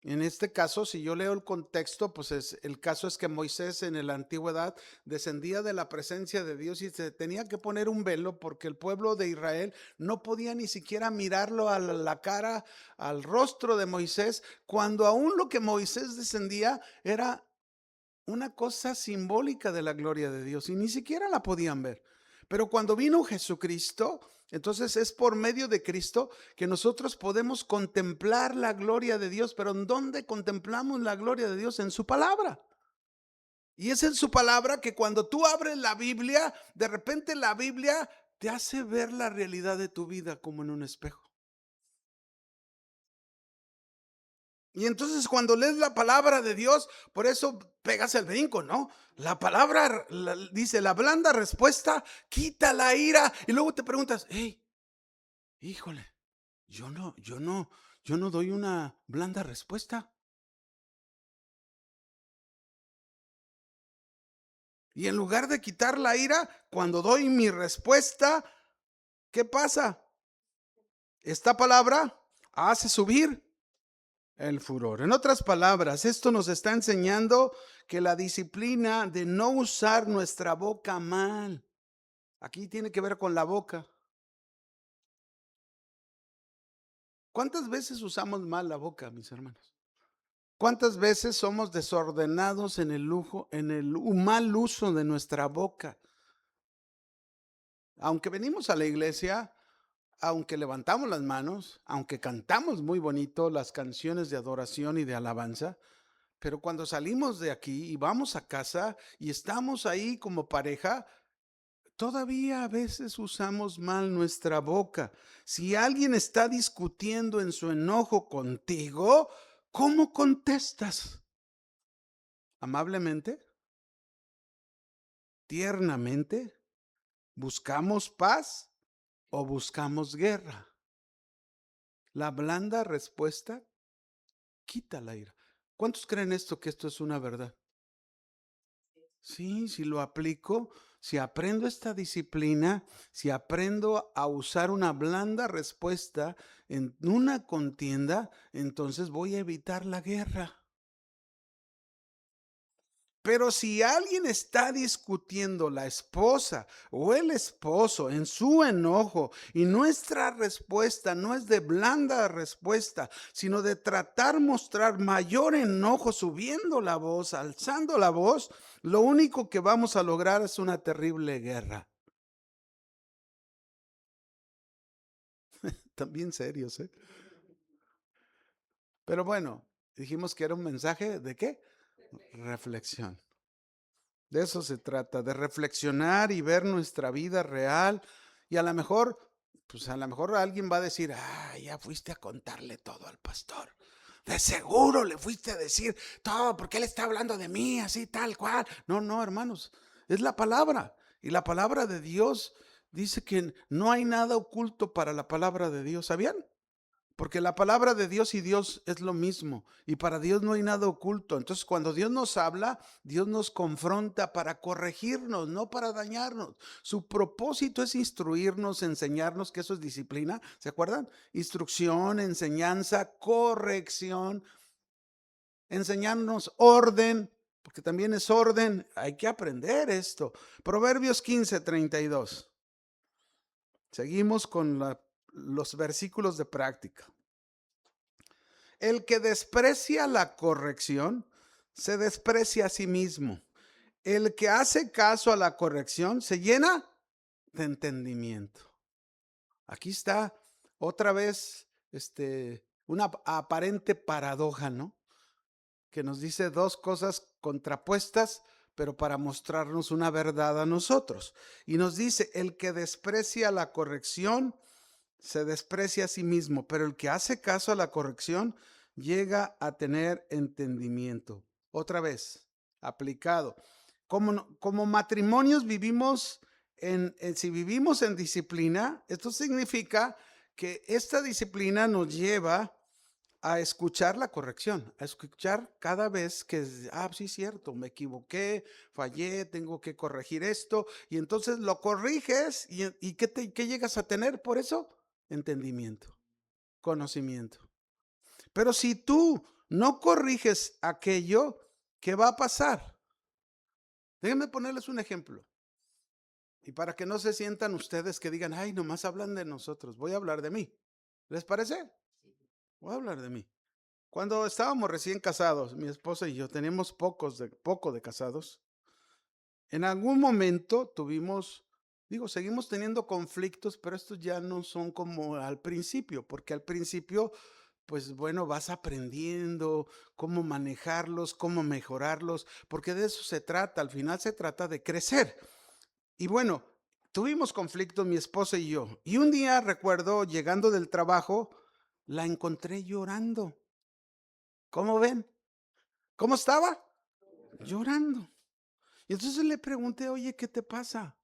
En este caso, si yo leo el contexto, pues el caso es que Moisés en la antigüedad descendía de la presencia de Dios y se tenía que poner un velo porque el pueblo de Israel no podía ni siquiera mirarlo a la cara, al rostro de Moisés, cuando aún lo que Moisés descendía era una cosa simbólica de la gloria de Dios y ni siquiera la podían ver. Pero cuando vino Jesucristo, entonces es por medio de Cristo que nosotros podemos contemplar la gloria de Dios. Pero ¿en dónde contemplamos la gloria de Dios? En su palabra. Y es en su palabra que cuando tú abres la Biblia, de repente la Biblia te hace ver la realidad de tu vida como en un espejo. Y entonces cuando lees la palabra de Dios, por eso pegas el brinco, ¿no? La palabra dice, la blanda respuesta quita la ira. Y luego te preguntas, hey, híjole, yo no doy una blanda respuesta. Y en lugar de quitar la ira, cuando doy mi respuesta, ¿qué pasa? Esta palabra hace subir el furor. En otras palabras, esto nos está enseñando que la disciplina de no usar nuestra boca mal, aquí tiene que ver con la boca. ¿Cuántas veces usamos mal la boca, mis hermanos? ¿Cuántas veces somos desordenados en el lujo, en el mal uso de nuestra boca? Aunque venimos a la iglesia, aunque levantamos las manos, aunque cantamos muy bonito las canciones de adoración y de alabanza, pero cuando salimos de aquí y vamos a casa y estamos ahí como pareja, todavía a veces usamos mal nuestra boca. Si alguien está discutiendo en su enojo contigo, ¿cómo contestas? ¿Amablemente? ¿Tiernamente? ¿Buscamos paz o buscamos guerra? La blanda respuesta quita la ira. ¿Cuántos creen esto, que esto es una verdad? Sí, si lo aplico, si aprendo esta disciplina, si aprendo a usar una blanda respuesta en una contienda, entonces voy a evitar la guerra. Pero si alguien está discutiendo, la esposa o el esposo, en su enojo, y nuestra respuesta no es de blanda respuesta, sino de tratar mostrar mayor enojo, subiendo la voz, alzando la voz, lo único que vamos a lograr es una terrible guerra. También serios, ¿eh? Pero bueno, dijimos que era un mensaje de ¿qué? Reflexión. De eso se trata, de reflexionar y ver nuestra vida real. Y a lo mejor, pues a lo mejor alguien va a decir, ah, ya fuiste a contarle todo al pastor. De seguro le fuiste a decir todo, porque él está hablando de mí, así tal cual. No, no, hermanos, es la palabra. Y la palabra de Dios dice que no hay nada oculto para la palabra de Dios. ¿Sabían? Porque la palabra de Dios y Dios es lo mismo. Y para Dios no hay nada oculto. Entonces, cuando Dios nos habla, Dios nos confronta para corregirnos, no para dañarnos. Su propósito es instruirnos, enseñarnos, que eso es disciplina. ¿Se acuerdan? Instrucción, enseñanza, corrección, enseñarnos orden. porque también es orden. Hay que aprender esto. Proverbios 15:32. Seguimos con los versículos de práctica. El que desprecia la corrección, se desprecia a sí mismo. El que hace caso a la corrección, se llena de entendimiento. Aquí está otra vez una aparente paradoja, ¿no? Que nos dice dos cosas contrapuestas, pero para mostrarnos una verdad a nosotros. Y nos dice, el que desprecia la corrección, se desprecia a sí mismo, pero el que hace caso a la corrección llega a tener entendimiento. Otra vez, aplicado. Como matrimonios vivimos si vivimos en disciplina, esto significa que esta disciplina nos lleva a escuchar la corrección, a escuchar cada vez que, sí, cierto, me equivoqué, fallé, tengo que corregir esto, y entonces lo corriges y ¿qué llegas a tener por eso? Entendimiento, conocimiento. Pero si tú no corriges aquello, ¿qué va a pasar? Déjenme ponerles un ejemplo. Y para que no se sientan ustedes que digan, ay, nomás hablan de nosotros, voy a hablar de mí. ¿Les parece? Voy a hablar de mí. Cuando estábamos recién casados, mi esposa y yo teníamos poco de casados. En algún momento seguimos teniendo conflictos, pero estos ya no son como al principio, porque al principio, pues bueno, vas aprendiendo cómo manejarlos, cómo mejorarlos, porque de eso se trata, al final se trata de crecer. Y bueno, tuvimos conflictos mi esposa y yo, y un día recuerdo, llegando del trabajo, la encontré llorando. ¿Cómo ven? ¿Cómo estaba? Llorando. Y entonces le pregunté, oye, ¿qué te pasa?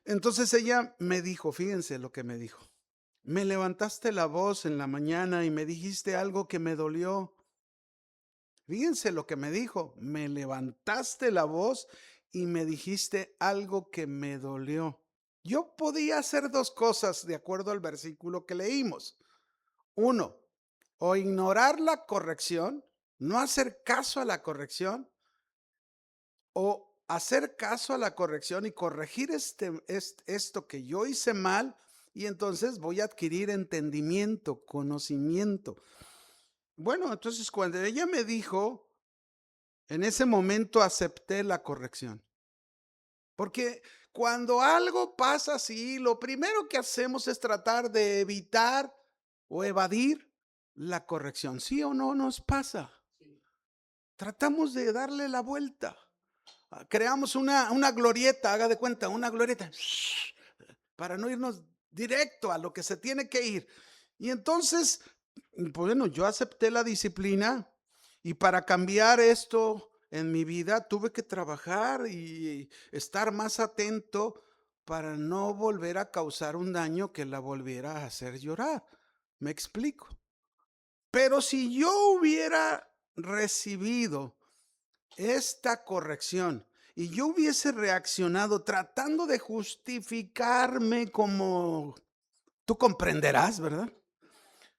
Entonces ella me dijo, fíjense lo que me dijo. Me levantaste la voz en la mañana y me dijiste algo que me dolió. Fíjense lo que me dijo. Me levantaste la voz y me dijiste algo que me dolió. Yo podía hacer dos cosas de acuerdo al versículo que leímos. Uno, o ignorar la corrección, no hacer caso a la corrección, o hacer caso a la corrección y corregir esto que yo hice mal, y entonces voy a adquirir entendimiento, conocimiento. Bueno, entonces cuando ella me dijo, en ese momento acepté la corrección. Porque cuando algo pasa así, lo primero que hacemos es tratar de evitar o evadir la corrección. ¿Sí o no nos pasa? Tratamos de darle la vuelta. Creamos una glorieta, haga de cuenta, una glorieta, para no irnos directo a lo que se tiene que ir. Y entonces, pues bueno, yo acepté la disciplina y para cambiar esto en mi vida tuve que trabajar y estar más atento para no volver a causar un daño que la volviera a hacer llorar. ¿Me explico? Pero si yo hubiera recibido esta corrección y yo hubiese reaccionado tratando de justificarme como tú comprenderás, ¿verdad?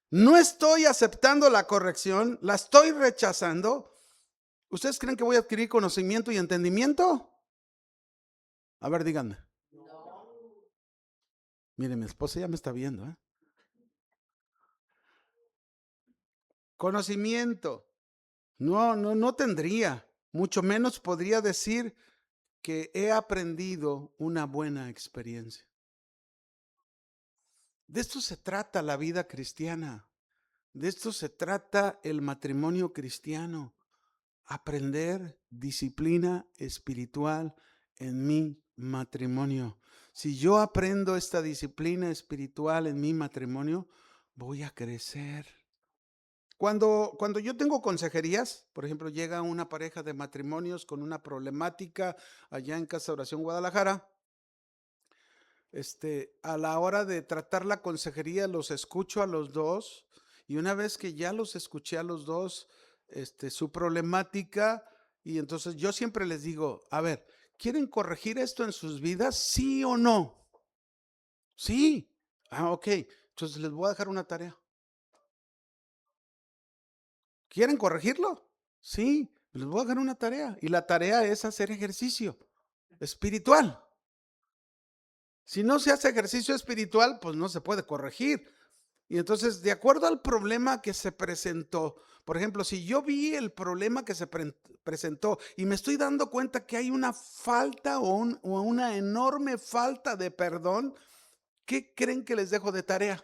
No estoy aceptando la corrección, la estoy rechazando. ¿Ustedes creen que voy a adquirir conocimiento y entendimiento? A ver, díganme. Mire, mi esposa ya me está viendo, ¿eh? Conocimiento. No tendría. Mucho menos podría decir que he aprendido una buena experiencia. De esto se trata la vida cristiana. De esto se trata el matrimonio cristiano. Aprender disciplina espiritual en mi matrimonio. Si yo aprendo esta disciplina espiritual en mi matrimonio, voy a crecer. Cuando yo tengo consejerías, por ejemplo, llega una pareja de matrimonios con una problemática allá en Casa de Oración Guadalajara, a la hora de tratar la consejería, los escucho a los dos y una vez que ya los escuché a los dos, su problemática, y entonces yo siempre les digo, a ver, ¿quieren corregir esto en sus vidas? ¿Sí o no? Sí. Ok. Entonces les voy a dejar una tarea. ¿Quieren corregirlo? Sí. Les voy a dar una tarea y la tarea es hacer ejercicio espiritual. Si no se hace ejercicio espiritual, pues no se puede corregir. Y entonces, de acuerdo al problema que se presentó, por ejemplo, si yo vi el problema que se presentó y me estoy dando cuenta que hay una falta o una enorme falta de perdón, ¿qué creen que les dejo de tarea?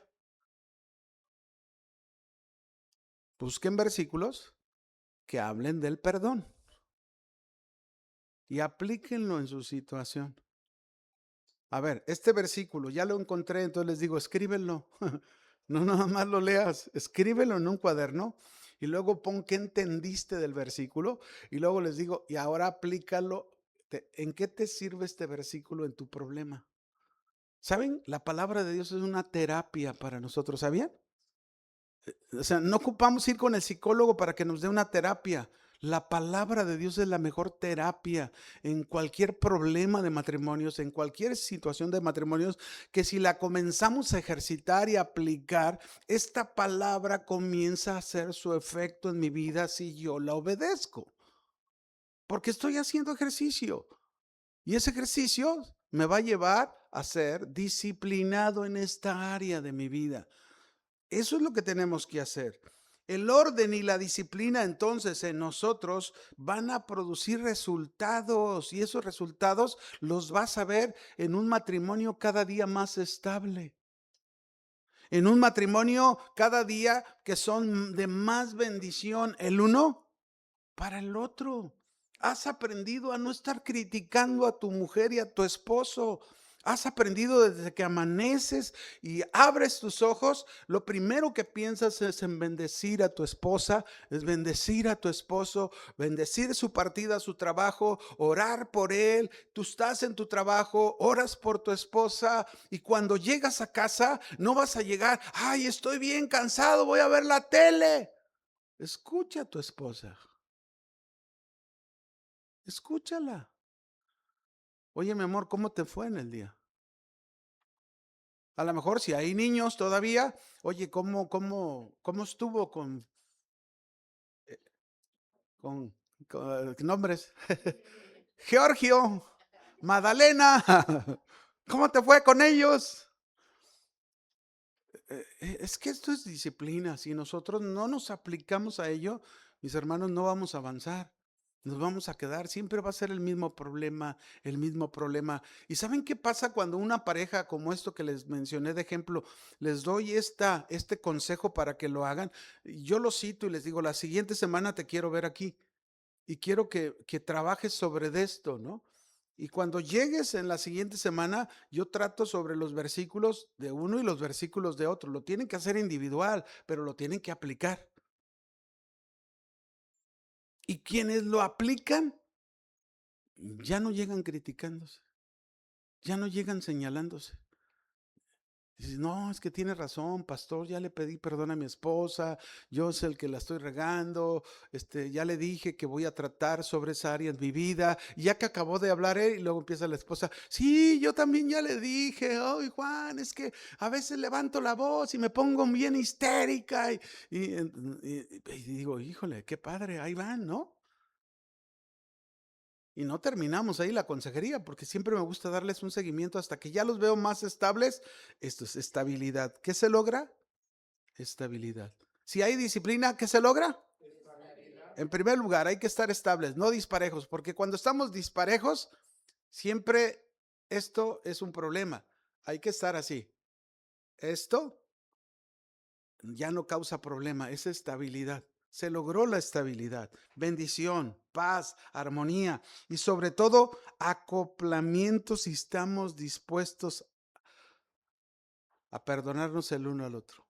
Busquen versículos que hablen del perdón y aplíquenlo en su situación. A ver, este versículo ya lo encontré, entonces les digo, escríbelo. No nada más lo leas, escríbelo en un cuaderno y luego pon qué entendiste del versículo y luego les digo, y ahora aplícalo. ¿En qué te sirve este versículo en tu problema? ¿Saben? La palabra de Dios es una terapia para nosotros, ¿sabían? O sea, no ocupamos ir con el psicólogo para que nos dé una terapia. La palabra de Dios es la mejor terapia en cualquier problema de matrimonios, en cualquier situación de matrimonios, que si la comenzamos a ejercitar y aplicar, esta palabra comienza a hacer su efecto en mi vida si yo la obedezco. Porque estoy haciendo ejercicio y ese ejercicio me va a llevar a ser disciplinado en esta área de mi vida. Eso es lo que tenemos que hacer. El orden y la disciplina entonces en nosotros van a producir resultados y esos resultados los vas a ver en un matrimonio cada día más estable, en un matrimonio cada día que son de más bendición el uno para el otro. Has aprendido a no estar criticando a tu mujer y a tu esposo. Has aprendido desde que amaneces y abres tus ojos, lo primero que piensas es en bendecir a tu esposa, es bendecir a tu esposo, bendecir su partida, su trabajo, orar por él. Tú estás en tu trabajo, oras por tu esposa y cuando llegas a casa no vas a llegar, ay, estoy bien cansado, voy a ver la tele. Escucha a tu esposa. Escúchala. Oye, mi amor, ¿cómo te fue en el día? A lo mejor si hay niños todavía, oye, ¿cómo estuvo con, con nombres? Giorgio, Madalena, ¿cómo te fue con ellos? Es que esto es disciplina. Si nosotros no nos aplicamos a ello, mis hermanos, no vamos a avanzar. Nos vamos a quedar, siempre va a ser el mismo problema, el mismo problema. ¿Y saben qué pasa cuando una pareja como esto que les mencioné de ejemplo, les doy este consejo para que lo hagan? Yo lo cito y les digo, la siguiente semana te quiero ver aquí y quiero que trabajes sobre de esto, ¿no? Y cuando llegues en la siguiente semana, yo trato sobre los versículos de uno y los versículos de otro. Lo tienen que hacer individual, pero lo tienen que aplicar. Y quienes lo aplican ya no llegan criticándose, ya no llegan señalándose. Dices, no, es que tiene razón, pastor, ya le pedí perdón a mi esposa, yo soy el que la estoy regando, ya le dije que voy a tratar sobre esa área en mi vida, y ya que acabó de hablar él, y luego empieza la esposa, sí, yo también ya le dije, ay, Juan, es que a veces levanto la voz y me pongo bien histérica, y digo, híjole, qué padre, ahí van, ¿no? Y no terminamos ahí la consejería, porque siempre me gusta darles un seguimiento hasta que ya los veo más estables. Esto es estabilidad. ¿Qué se logra? Estabilidad. Si hay disciplina, ¿qué se logra? En primer lugar, hay que estar estables, no disparejos, porque cuando estamos disparejos, siempre esto es un problema. Hay que estar así. Esto ya no causa problema, es estabilidad. Se logró la estabilidad, bendición, paz, armonía y sobre todo acoplamiento si estamos dispuestos a perdonarnos el uno al otro.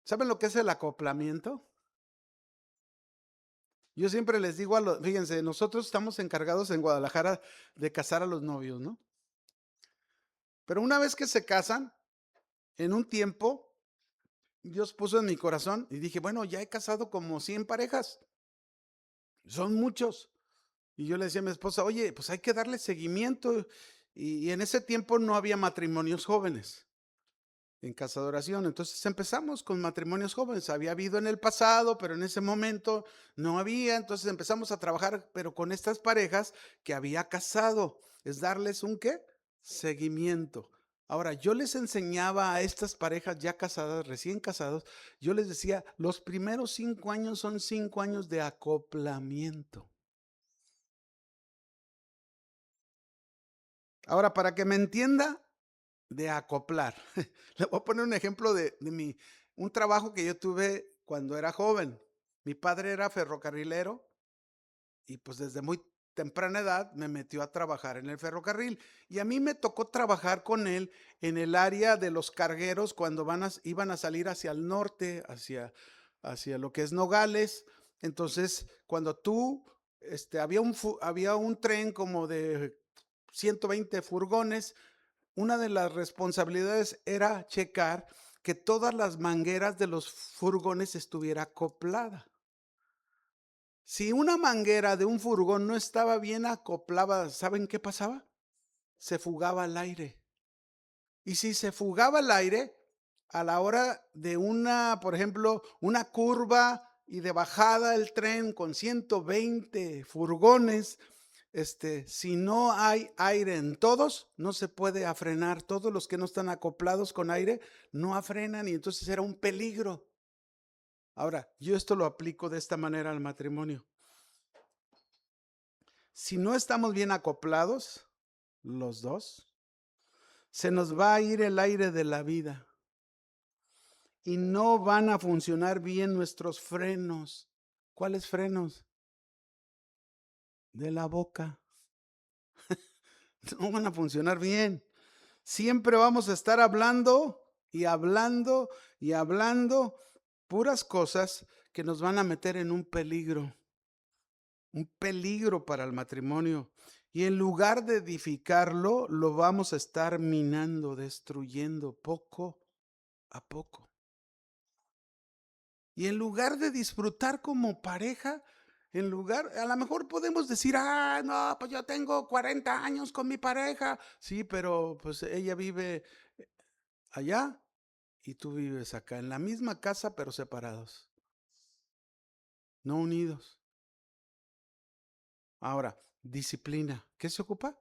¿Saben lo que es el acoplamiento? Yo siempre les digo a los, fíjense, nosotros estamos encargados en Guadalajara de casar a los novios, ¿no? Pero una vez que se casan, en un tiempo, Dios puso en mi corazón y dije, bueno, ya he casado como 100 parejas. Son muchos. Y yo le decía a mi esposa, oye, pues hay que darle seguimiento. Y en ese tiempo no había matrimonios jóvenes. en casa de oración. Entonces empezamos con matrimonios jóvenes. Había habido en el pasado, pero en ese momento no había. Entonces empezamos a trabajar, pero con estas parejas que había casado. Es darles un ¿qué? Seguimiento. Ahora, yo les enseñaba a estas parejas ya casadas, recién casados, yo les decía, los primeros 5 años son 5 años de acoplamiento. Ahora, para que me entienda, de acoplar. Le voy a poner un ejemplo de un trabajo que yo tuve cuando era joven. Mi padre era ferrocarrilero y pues desde muy temprana edad me metió a trabajar en el ferrocarril. Y a mí me tocó trabajar con él en el área de los cargueros cuando iban a salir hacia el norte, hacia lo que es Nogales. Entonces, cuando había un tren como de 120 furgones. Una de las responsabilidades era checar que todas las mangueras de los furgones estuviera acoplada. Si una manguera de un furgón no estaba bien acoplada, ¿saben qué pasaba? Se fugaba el aire. Y si se fugaba el aire, a la hora de por ejemplo, una curva y de bajada el tren con 120 furgones, si no hay aire en todos, no se puede afrenar. Todos los que no están acoplados con aire no afrenan y entonces era un peligro. Ahora, yo esto lo aplico de esta manera al matrimonio. Si no estamos bien acoplados, los dos, se nos va a ir el aire de la vida y no van a funcionar bien nuestros frenos. ¿Cuáles frenos? De la boca. No van a funcionar bien. Siempre vamos a estar hablando y hablando y hablando puras cosas que nos van a meter en un peligro para el matrimonio. Y en lugar de edificarlo, lo vamos a estar minando, destruyendo poco a poco. Y en lugar de disfrutar como pareja, a lo mejor podemos decir, no, pues yo tengo 40 años con mi pareja. Sí, pero pues ella vive allá y tú vives acá, en la misma casa, pero separados, no unidos. Ahora, disciplina. ¿Qué se ocupa?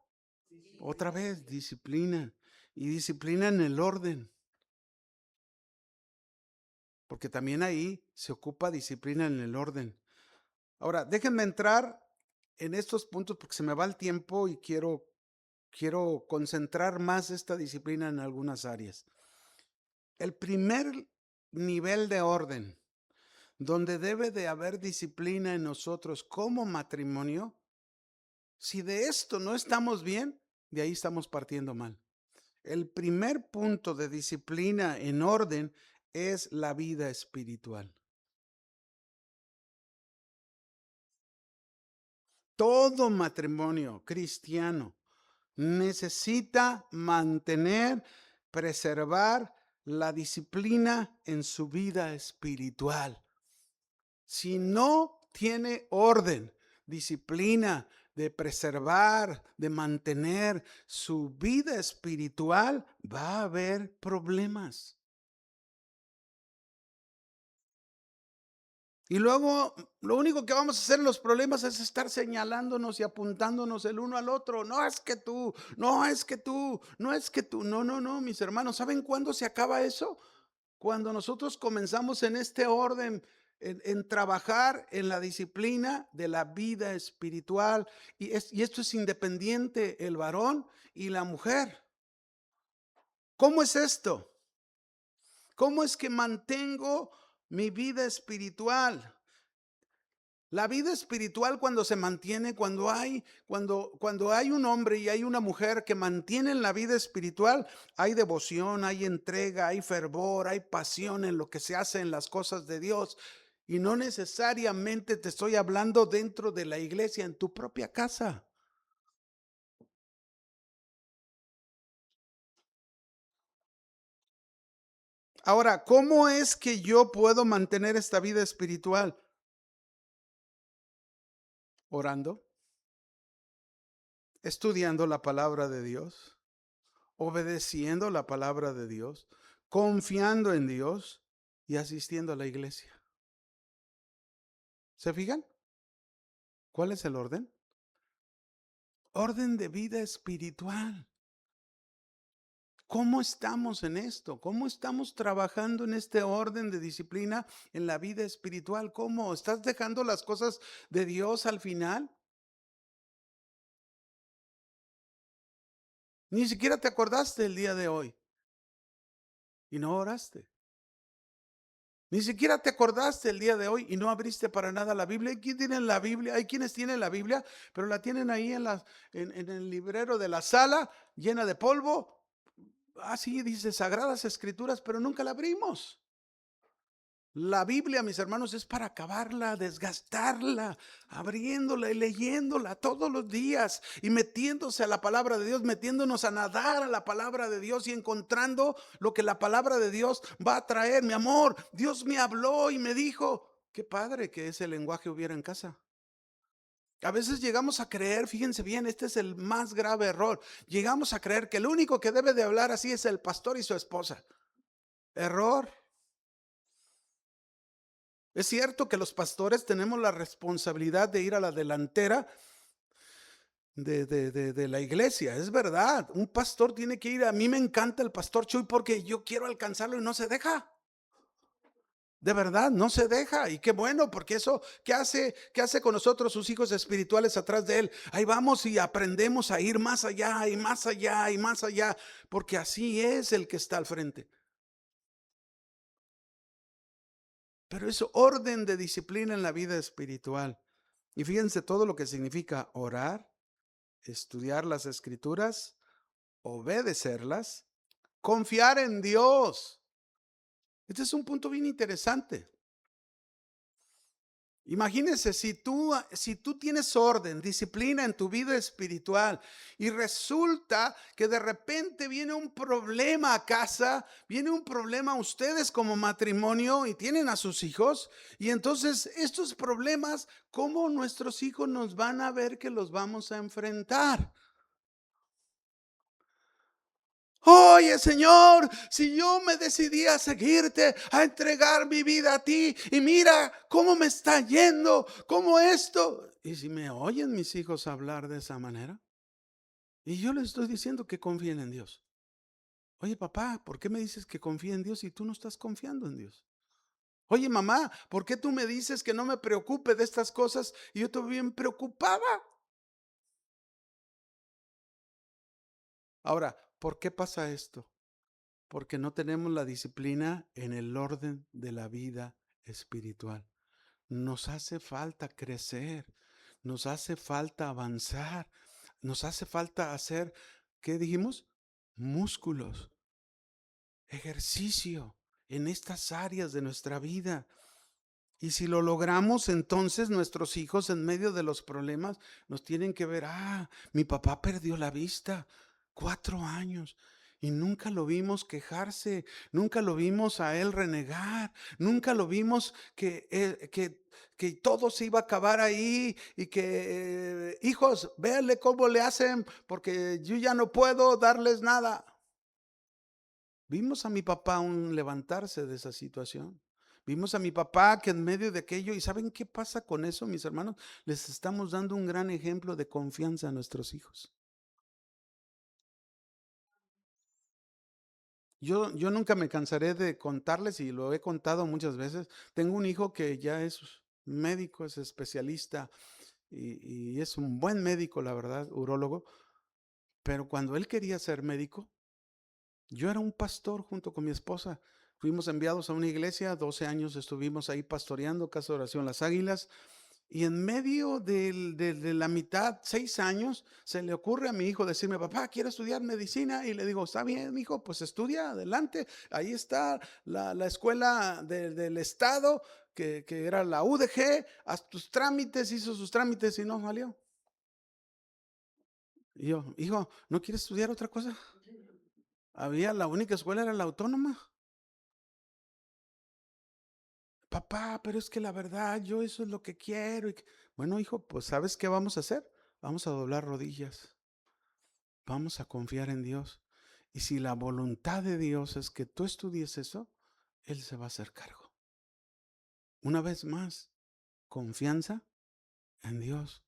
Otra vez, disciplina. Y disciplina en el orden, porque también ahí se ocupa disciplina en el orden. Ahora, déjenme entrar en estos puntos porque se me va el tiempo y quiero concentrar más esta disciplina en algunas áreas. El primer nivel de orden, donde debe de haber disciplina en nosotros como matrimonio, si de esto no estamos bien, de ahí estamos partiendo mal. El primer punto de disciplina en orden es la vida espiritual. Todo matrimonio cristiano necesita mantener, preservar la disciplina en su vida espiritual. Si no tiene orden, disciplina de preservar, de mantener su vida espiritual, va a haber problemas. Y luego lo único que vamos a hacer en los problemas es estar señalándonos y apuntándonos el uno al otro. No es que tú, no es que tú, no es que tú. No, no, no, mis hermanos. ¿Saben cuándo se acaba eso? Cuando nosotros comenzamos en este orden, en trabajar en la disciplina de la vida espiritual. Y esto es independiente, el varón y la mujer. ¿Cómo es esto? ¿Cómo es que mantengo mi vida espiritual? La vida espiritual cuando se mantiene, cuando hay un hombre y hay una mujer que mantienen la vida espiritual, hay devoción, hay entrega, hay fervor, hay pasión en lo que se hace en las cosas de Dios. Y no necesariamente te estoy hablando dentro de la iglesia, en tu propia casa. Ahora, ¿cómo es que yo puedo mantener esta vida espiritual? Orando, estudiando la palabra de Dios, obedeciendo la palabra de Dios, confiando en Dios y asistiendo a la iglesia. ¿Se fijan? ¿Cuál es el orden? Orden de vida espiritual. ¿Cómo estamos en esto? ¿Cómo estamos trabajando en este orden de disciplina en la vida espiritual? ¿Cómo? ¿Estás dejando las cosas de Dios al final? Ni siquiera te acordaste el día de hoy y no oraste. Ni siquiera te acordaste el día de hoy y no abriste para nada la Biblia. ¿Hay quien tiene la Biblia? Hay quienes tienen la Biblia, pero la tienen ahí en el librero de la sala, llena de polvo. Ah, sí, dice Sagradas Escrituras, pero nunca la abrimos. La Biblia, mis hermanos, es para acabarla, desgastarla, abriéndola y leyéndola todos los días y metiéndose a la palabra de Dios, metiéndonos a nadar a la palabra de Dios y encontrando lo que la palabra de Dios va a traer. Mi amor, Dios me habló y me dijo, qué padre que ese lenguaje hubiera en casa. A veces llegamos a creer, fíjense bien, este es el más grave error. Llegamos a creer que el único que debe de hablar así es el pastor y su esposa. Error. Es cierto que los pastores tenemos la responsabilidad de ir a la delantera de la iglesia, es verdad. Un pastor tiene que ir. A mí me encanta el pastor Chuy porque yo quiero alcanzarlo y no se deja. De verdad, no se deja. Y qué bueno, porque eso, ¿qué hace con nosotros, sus hijos espirituales, atrás de él? Ahí vamos y aprendemos a ir más allá y más allá y más allá, porque así es el que está al frente. Pero es orden de disciplina en la vida espiritual. Y fíjense todo lo que significa orar, estudiar las escrituras, obedecerlas, confiar en Dios. Este es un punto bien interesante. Imagínense si tú tienes orden, disciplina en tu vida espiritual y resulta que de repente viene un problema a casa, viene un problema a ustedes como matrimonio y tienen a sus hijos y entonces estos problemas, ¿cómo nuestros hijos nos van a ver que los vamos a enfrentar? Oye, Señor, si yo me decidí a seguirte, a entregar mi vida a ti, y mira cómo me está yendo, cómo esto. Y si me oyen mis hijos hablar de esa manera, y yo les estoy diciendo que confíen en Dios. Oye, papá, ¿por qué me dices que confíe en Dios y tú no estás confiando en Dios? Oye, mamá, ¿por qué tú me dices que no me preocupe de estas cosas y yo estoy bien preocupada? Ahora, ¿por qué pasa esto? Porque no tenemos la disciplina en el orden de la vida espiritual. Nos hace falta crecer, nos hace falta avanzar, nos hace falta hacer, ¿qué dijimos? Músculos, ejercicio en estas áreas de nuestra vida. Y si lo logramos, entonces nuestros hijos en medio de los problemas nos tienen que ver, mi papá perdió la vista, 4 años. Y nunca lo vimos quejarse, nunca lo vimos a él renegar, nunca lo vimos que todo se iba a acabar ahí y que, hijos, véanle cómo le hacen porque yo ya no puedo darles nada. Vimos a mi papá un levantarse de esa situación. Vimos a mi papá que en medio de aquello, ¿y saben qué pasa con eso, mis hermanos? Les estamos dando un gran ejemplo de confianza a nuestros hijos. Yo nunca me cansaré de contarles y lo he contado muchas veces. Tengo un hijo que ya es médico, es especialista y es un buen médico, la verdad, urólogo. Pero cuando él quería ser médico, yo era un pastor junto con mi esposa. Fuimos enviados a una iglesia, 12 años estuvimos ahí pastoreando, Casa de Oración Las Águilas. Y en medio de la mitad, 6 años, se le ocurre a mi hijo decirme, papá, quiero estudiar medicina. Y le digo, está bien, hijo, pues estudia, adelante. Ahí está la escuela del estado, que era la UDG, haz tus trámites, hizo sus trámites y no salió. Y yo, hijo, ¿no quieres estudiar otra cosa? La única escuela era la autónoma. Papá, pero es que la verdad, yo eso es lo que quiero. Bueno, hijo, pues ¿sabes qué vamos a hacer? Vamos a doblar rodillas. Vamos a confiar en Dios. Y si la voluntad de Dios es que tú estudies eso, Él se va a hacer cargo. Una vez más, confianza en Dios.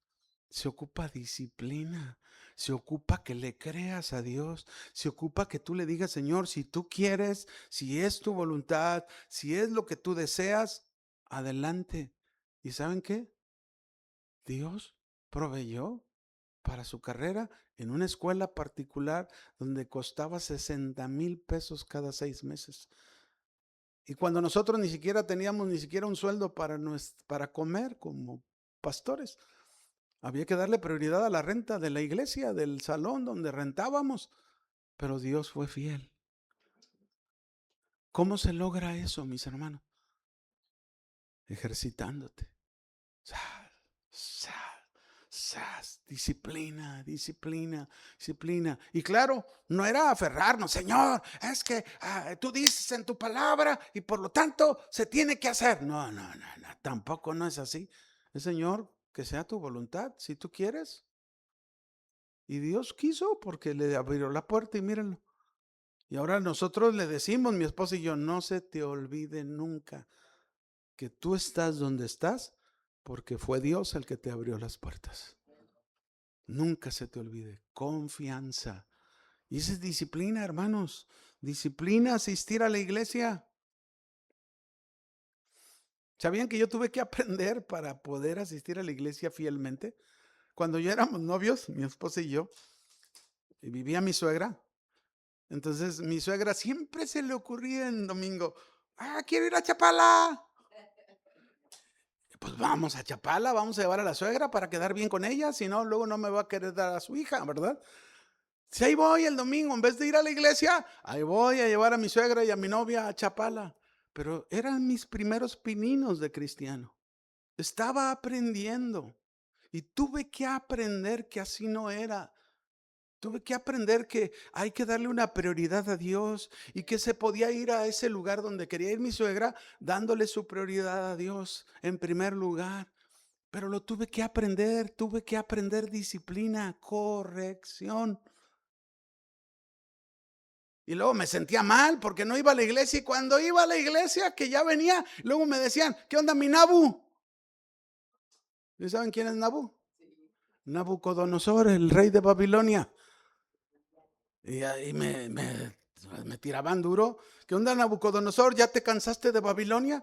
Se ocupa disciplina, se ocupa que le creas a Dios, se ocupa que tú le digas, Señor, si tú quieres, si es tu voluntad, si es lo que tú deseas, adelante. ¿Y saben qué? Dios proveyó para su carrera en una escuela particular donde costaba 60,000 pesos cada 6 meses. Y cuando nosotros ni siquiera teníamos ni siquiera un sueldo para comer como pastores, había que darle prioridad a la renta de la iglesia, del salón donde rentábamos. Pero Dios fue fiel. ¿Cómo se logra eso, mis hermanos? Ejercitándote. Disciplina, disciplina, disciplina. Y claro, no era aferrarnos, Señor, es que tú dices en tu palabra y por lo tanto se tiene que hacer. No, tampoco no es así. El Señor, que sea tu voluntad, si tú quieres. Y Dios quiso porque le abrió la puerta y mírenlo. Y ahora nosotros le decimos, mi esposa y yo, no se te olvide nunca que tú estás donde estás porque fue Dios el que te abrió las puertas. Nunca se te olvide, confianza. Y esa es disciplina, hermanos. Disciplina, asistir a la iglesia. ¿Sabían que yo tuve que aprender para poder asistir a la iglesia fielmente? Cuando ya éramos novios, mi esposa y yo, y vivía mi suegra. Entonces, mi suegra siempre se le ocurría en domingo, quiero ir a Chapala. Pues vamos a Chapala, vamos a llevar a la suegra para quedar bien con ella, si no, luego no me va a querer dar a su hija, ¿verdad? Si ahí voy el domingo, en vez de ir a la iglesia, ahí voy a llevar a mi suegra y a mi novia a Chapala. Pero eran mis primeros pininos de cristiano. Estaba aprendiendo y tuve que aprender que así no era. Tuve que aprender que hay que darle una prioridad a Dios y que se podía ir a ese lugar donde quería ir mi suegra, dándole su prioridad a Dios en primer lugar. Pero lo tuve que aprender disciplina, corrección. Y luego me sentía mal porque no iba a la iglesia y cuando iba a la iglesia que ya venía, luego me decían, ¿qué onda mi Nabu? ¿Y saben quién es Nabu? Nabucodonosor, el rey de Babilonia. Y ahí me tiraban duro. ¿Qué onda, Nabucodonosor? ¿Ya te cansaste de Babilonia?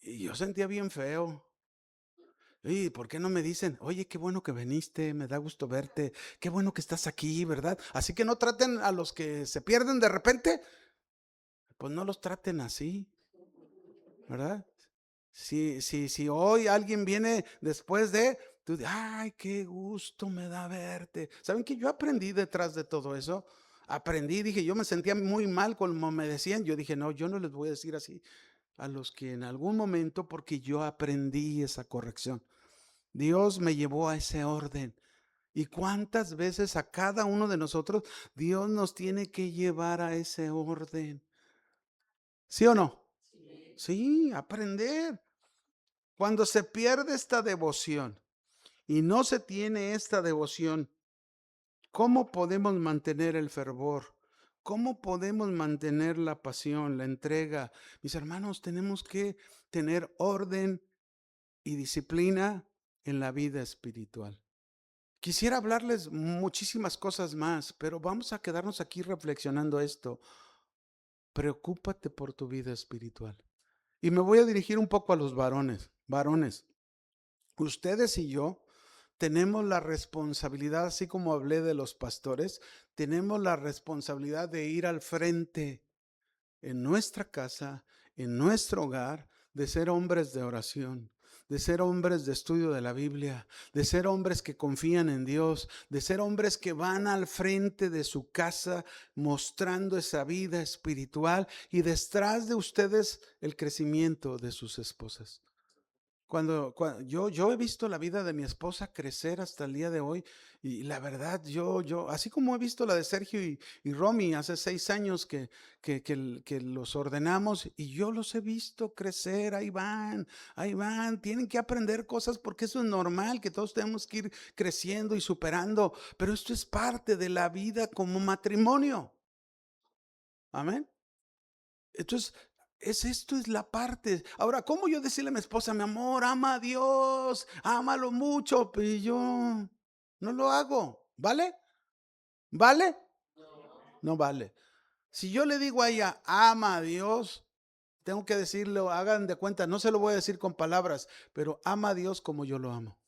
Y yo sentía bien feo. ¿Y por qué no me dicen, oye, qué bueno que viniste, me da gusto verte, qué bueno que estás aquí, ¿verdad? Así que no traten a los que se pierden de repente, pues no los traten así, ¿verdad? Si hoy alguien viene después de, tú, ay, qué gusto me da verte. ¿Saben que yo aprendí detrás de todo eso? Aprendí, dije, yo me sentía muy mal como me decían. Yo dije, no, yo no les voy a decir así a los que en algún momento, porque yo aprendí esa corrección. Dios me llevó a ese orden. ¿Y cuántas veces a cada uno de nosotros Dios nos tiene que llevar a ese orden? ¿Sí o no? Sí, aprender. Cuando se pierde esta devoción y no se tiene esta devoción, ¿cómo podemos mantener el fervor? ¿Cómo podemos mantener la pasión, la entrega? Mis hermanos, tenemos que tener orden y disciplina en la vida espiritual. Quisiera hablarles muchísimas cosas más, pero vamos a quedarnos aquí reflexionando esto. Preocúpate por tu vida espiritual. Y me voy a dirigir un poco a los varones. Varones, ustedes y yo tenemos la responsabilidad, así como hablé de los pastores, tenemos la responsabilidad de ir al frente en nuestra casa, en nuestro hogar, de ser hombres de oración, de ser hombres de estudio de la Biblia, de ser hombres que confían en Dios, de ser hombres que van al frente de su casa mostrando esa vida espiritual y detrás de ustedes el crecimiento de sus esposas. Cuando yo he visto la vida de mi esposa crecer hasta el día de hoy y la verdad así como he visto la de Sergio y Romy hace 6 años que los ordenamos y yo los he visto crecer, ahí van, tienen que aprender cosas porque eso es normal, que todos tenemos que ir creciendo y superando, pero esto es parte de la vida como matrimonio. Amén. Entonces, esto es la parte. Ahora, ¿cómo yo decirle a mi esposa, mi amor, ama a Dios, ámalo mucho? Pero yo no lo hago. ¿Vale? ¿Vale? No vale. Si yo le digo a ella, ama a Dios, tengo que decirle, hagan de cuenta, no se lo voy a decir con palabras, pero ama a Dios como yo lo amo.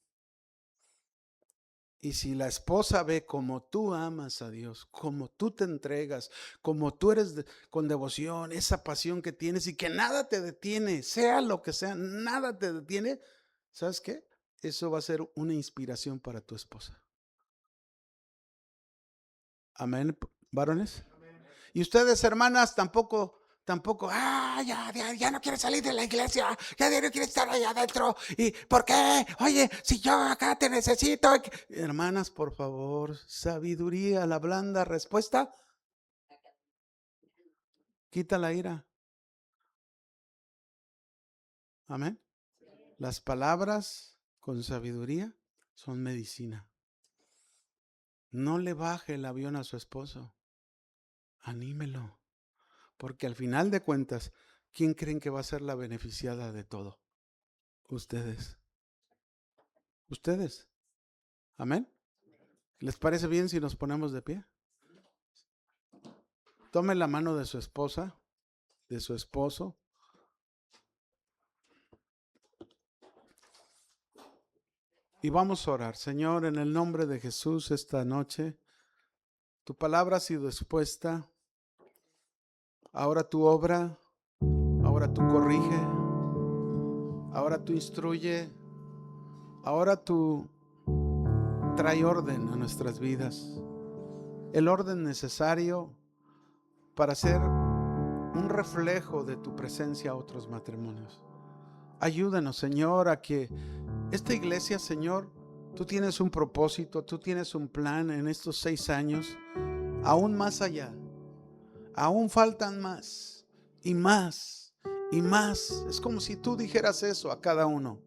Y si la esposa ve como tú amas a Dios, como tú te entregas, como tú eres con devoción, esa pasión que tienes y que nada te detiene, sea lo que sea, nada te detiene, ¿sabes qué? Eso va a ser una inspiración para tu esposa. Amén, varones. Y ustedes, hermanas, tampoco, ya no quiere salir de la iglesia, ya no quiere estar allá adentro. ¿Y por qué? Oye, si yo acá te necesito. Hermanas, por favor, sabiduría, la blanda respuesta. Quita la ira. Amén. Las palabras con sabiduría son medicina. No le baje el avión a su esposo. Anímelo. Porque al final de cuentas, ¿quién creen que va a ser la beneficiada de todo? Ustedes. Ustedes. Amén. ¿Les parece bien si nos ponemos de pie? Tome la mano de su esposa, de su esposo. Y vamos a orar. Señor, en el nombre de Jesús, esta noche, tu palabra ha sido expuesta. Ahora tú obra, ahora tú corrige, ahora tú instruye, ahora tú trae orden a nuestras vidas. El orden necesario para ser un reflejo de tu presencia a otros matrimonios. Ayúdanos, Señor, a que esta iglesia, Señor, tú tienes un propósito, tú tienes un plan en estos 6 años, aún más allá. Aún faltan más y más y más. Es como si tú dijeras eso a cada uno.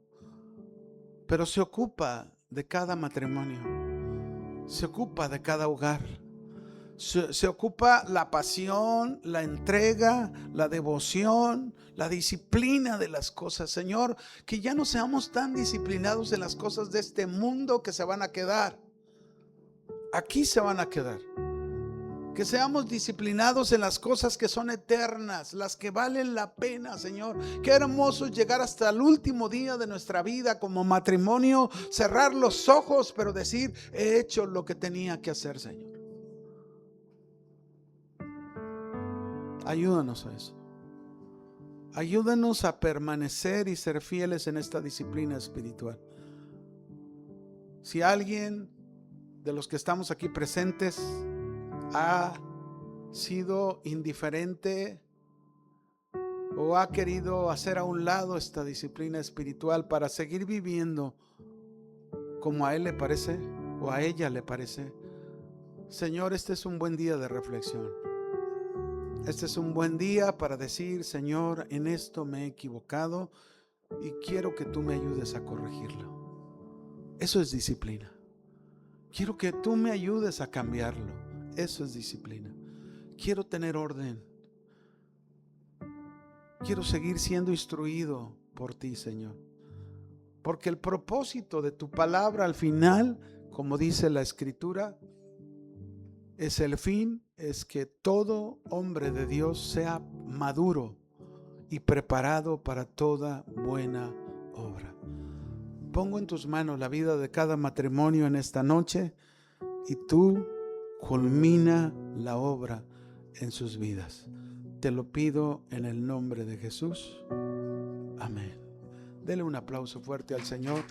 Pero se ocupa de cada matrimonio. Se ocupa de cada hogar. Se ocupa la pasión, la entrega, la devoción, la disciplina de las cosas. Señor, que ya no seamos tan disciplinados en las cosas de este mundo que se van a quedar. Aquí se van a quedar. Que seamos disciplinados en las cosas que son eternas, las que valen la pena, Señor. Qué hermoso es llegar hasta el último día de nuestra vida como matrimonio, cerrar los ojos, pero decir, he hecho lo que tenía que hacer, Señor. Ayúdanos a eso. Ayúdanos a permanecer y ser fieles en esta disciplina espiritual. Si alguien de los que estamos aquí presentes ha sido indiferente o ha querido hacer a un lado esta disciplina espiritual para seguir viviendo como a él le parece o a ella le parece, Señor, este es un buen día de reflexión. Este es un buen día para decir, Señor, en esto me he equivocado y quiero que tú me ayudes a corregirlo. Eso es disciplina. Quiero que tú me ayudes a cambiarlo. Eso es disciplina. Quiero tener orden. Quiero seguir siendo instruido por ti, Señor. Porque el propósito de tu palabra al final, como dice la Escritura, es el fin, es que todo hombre de Dios sea maduro y preparado para toda buena obra. Pongo en tus manos la vida de cada matrimonio en esta noche y tú culmina la obra en sus vidas. Te lo pido en el nombre de Jesús. Amén. Dele un aplauso fuerte al Señor.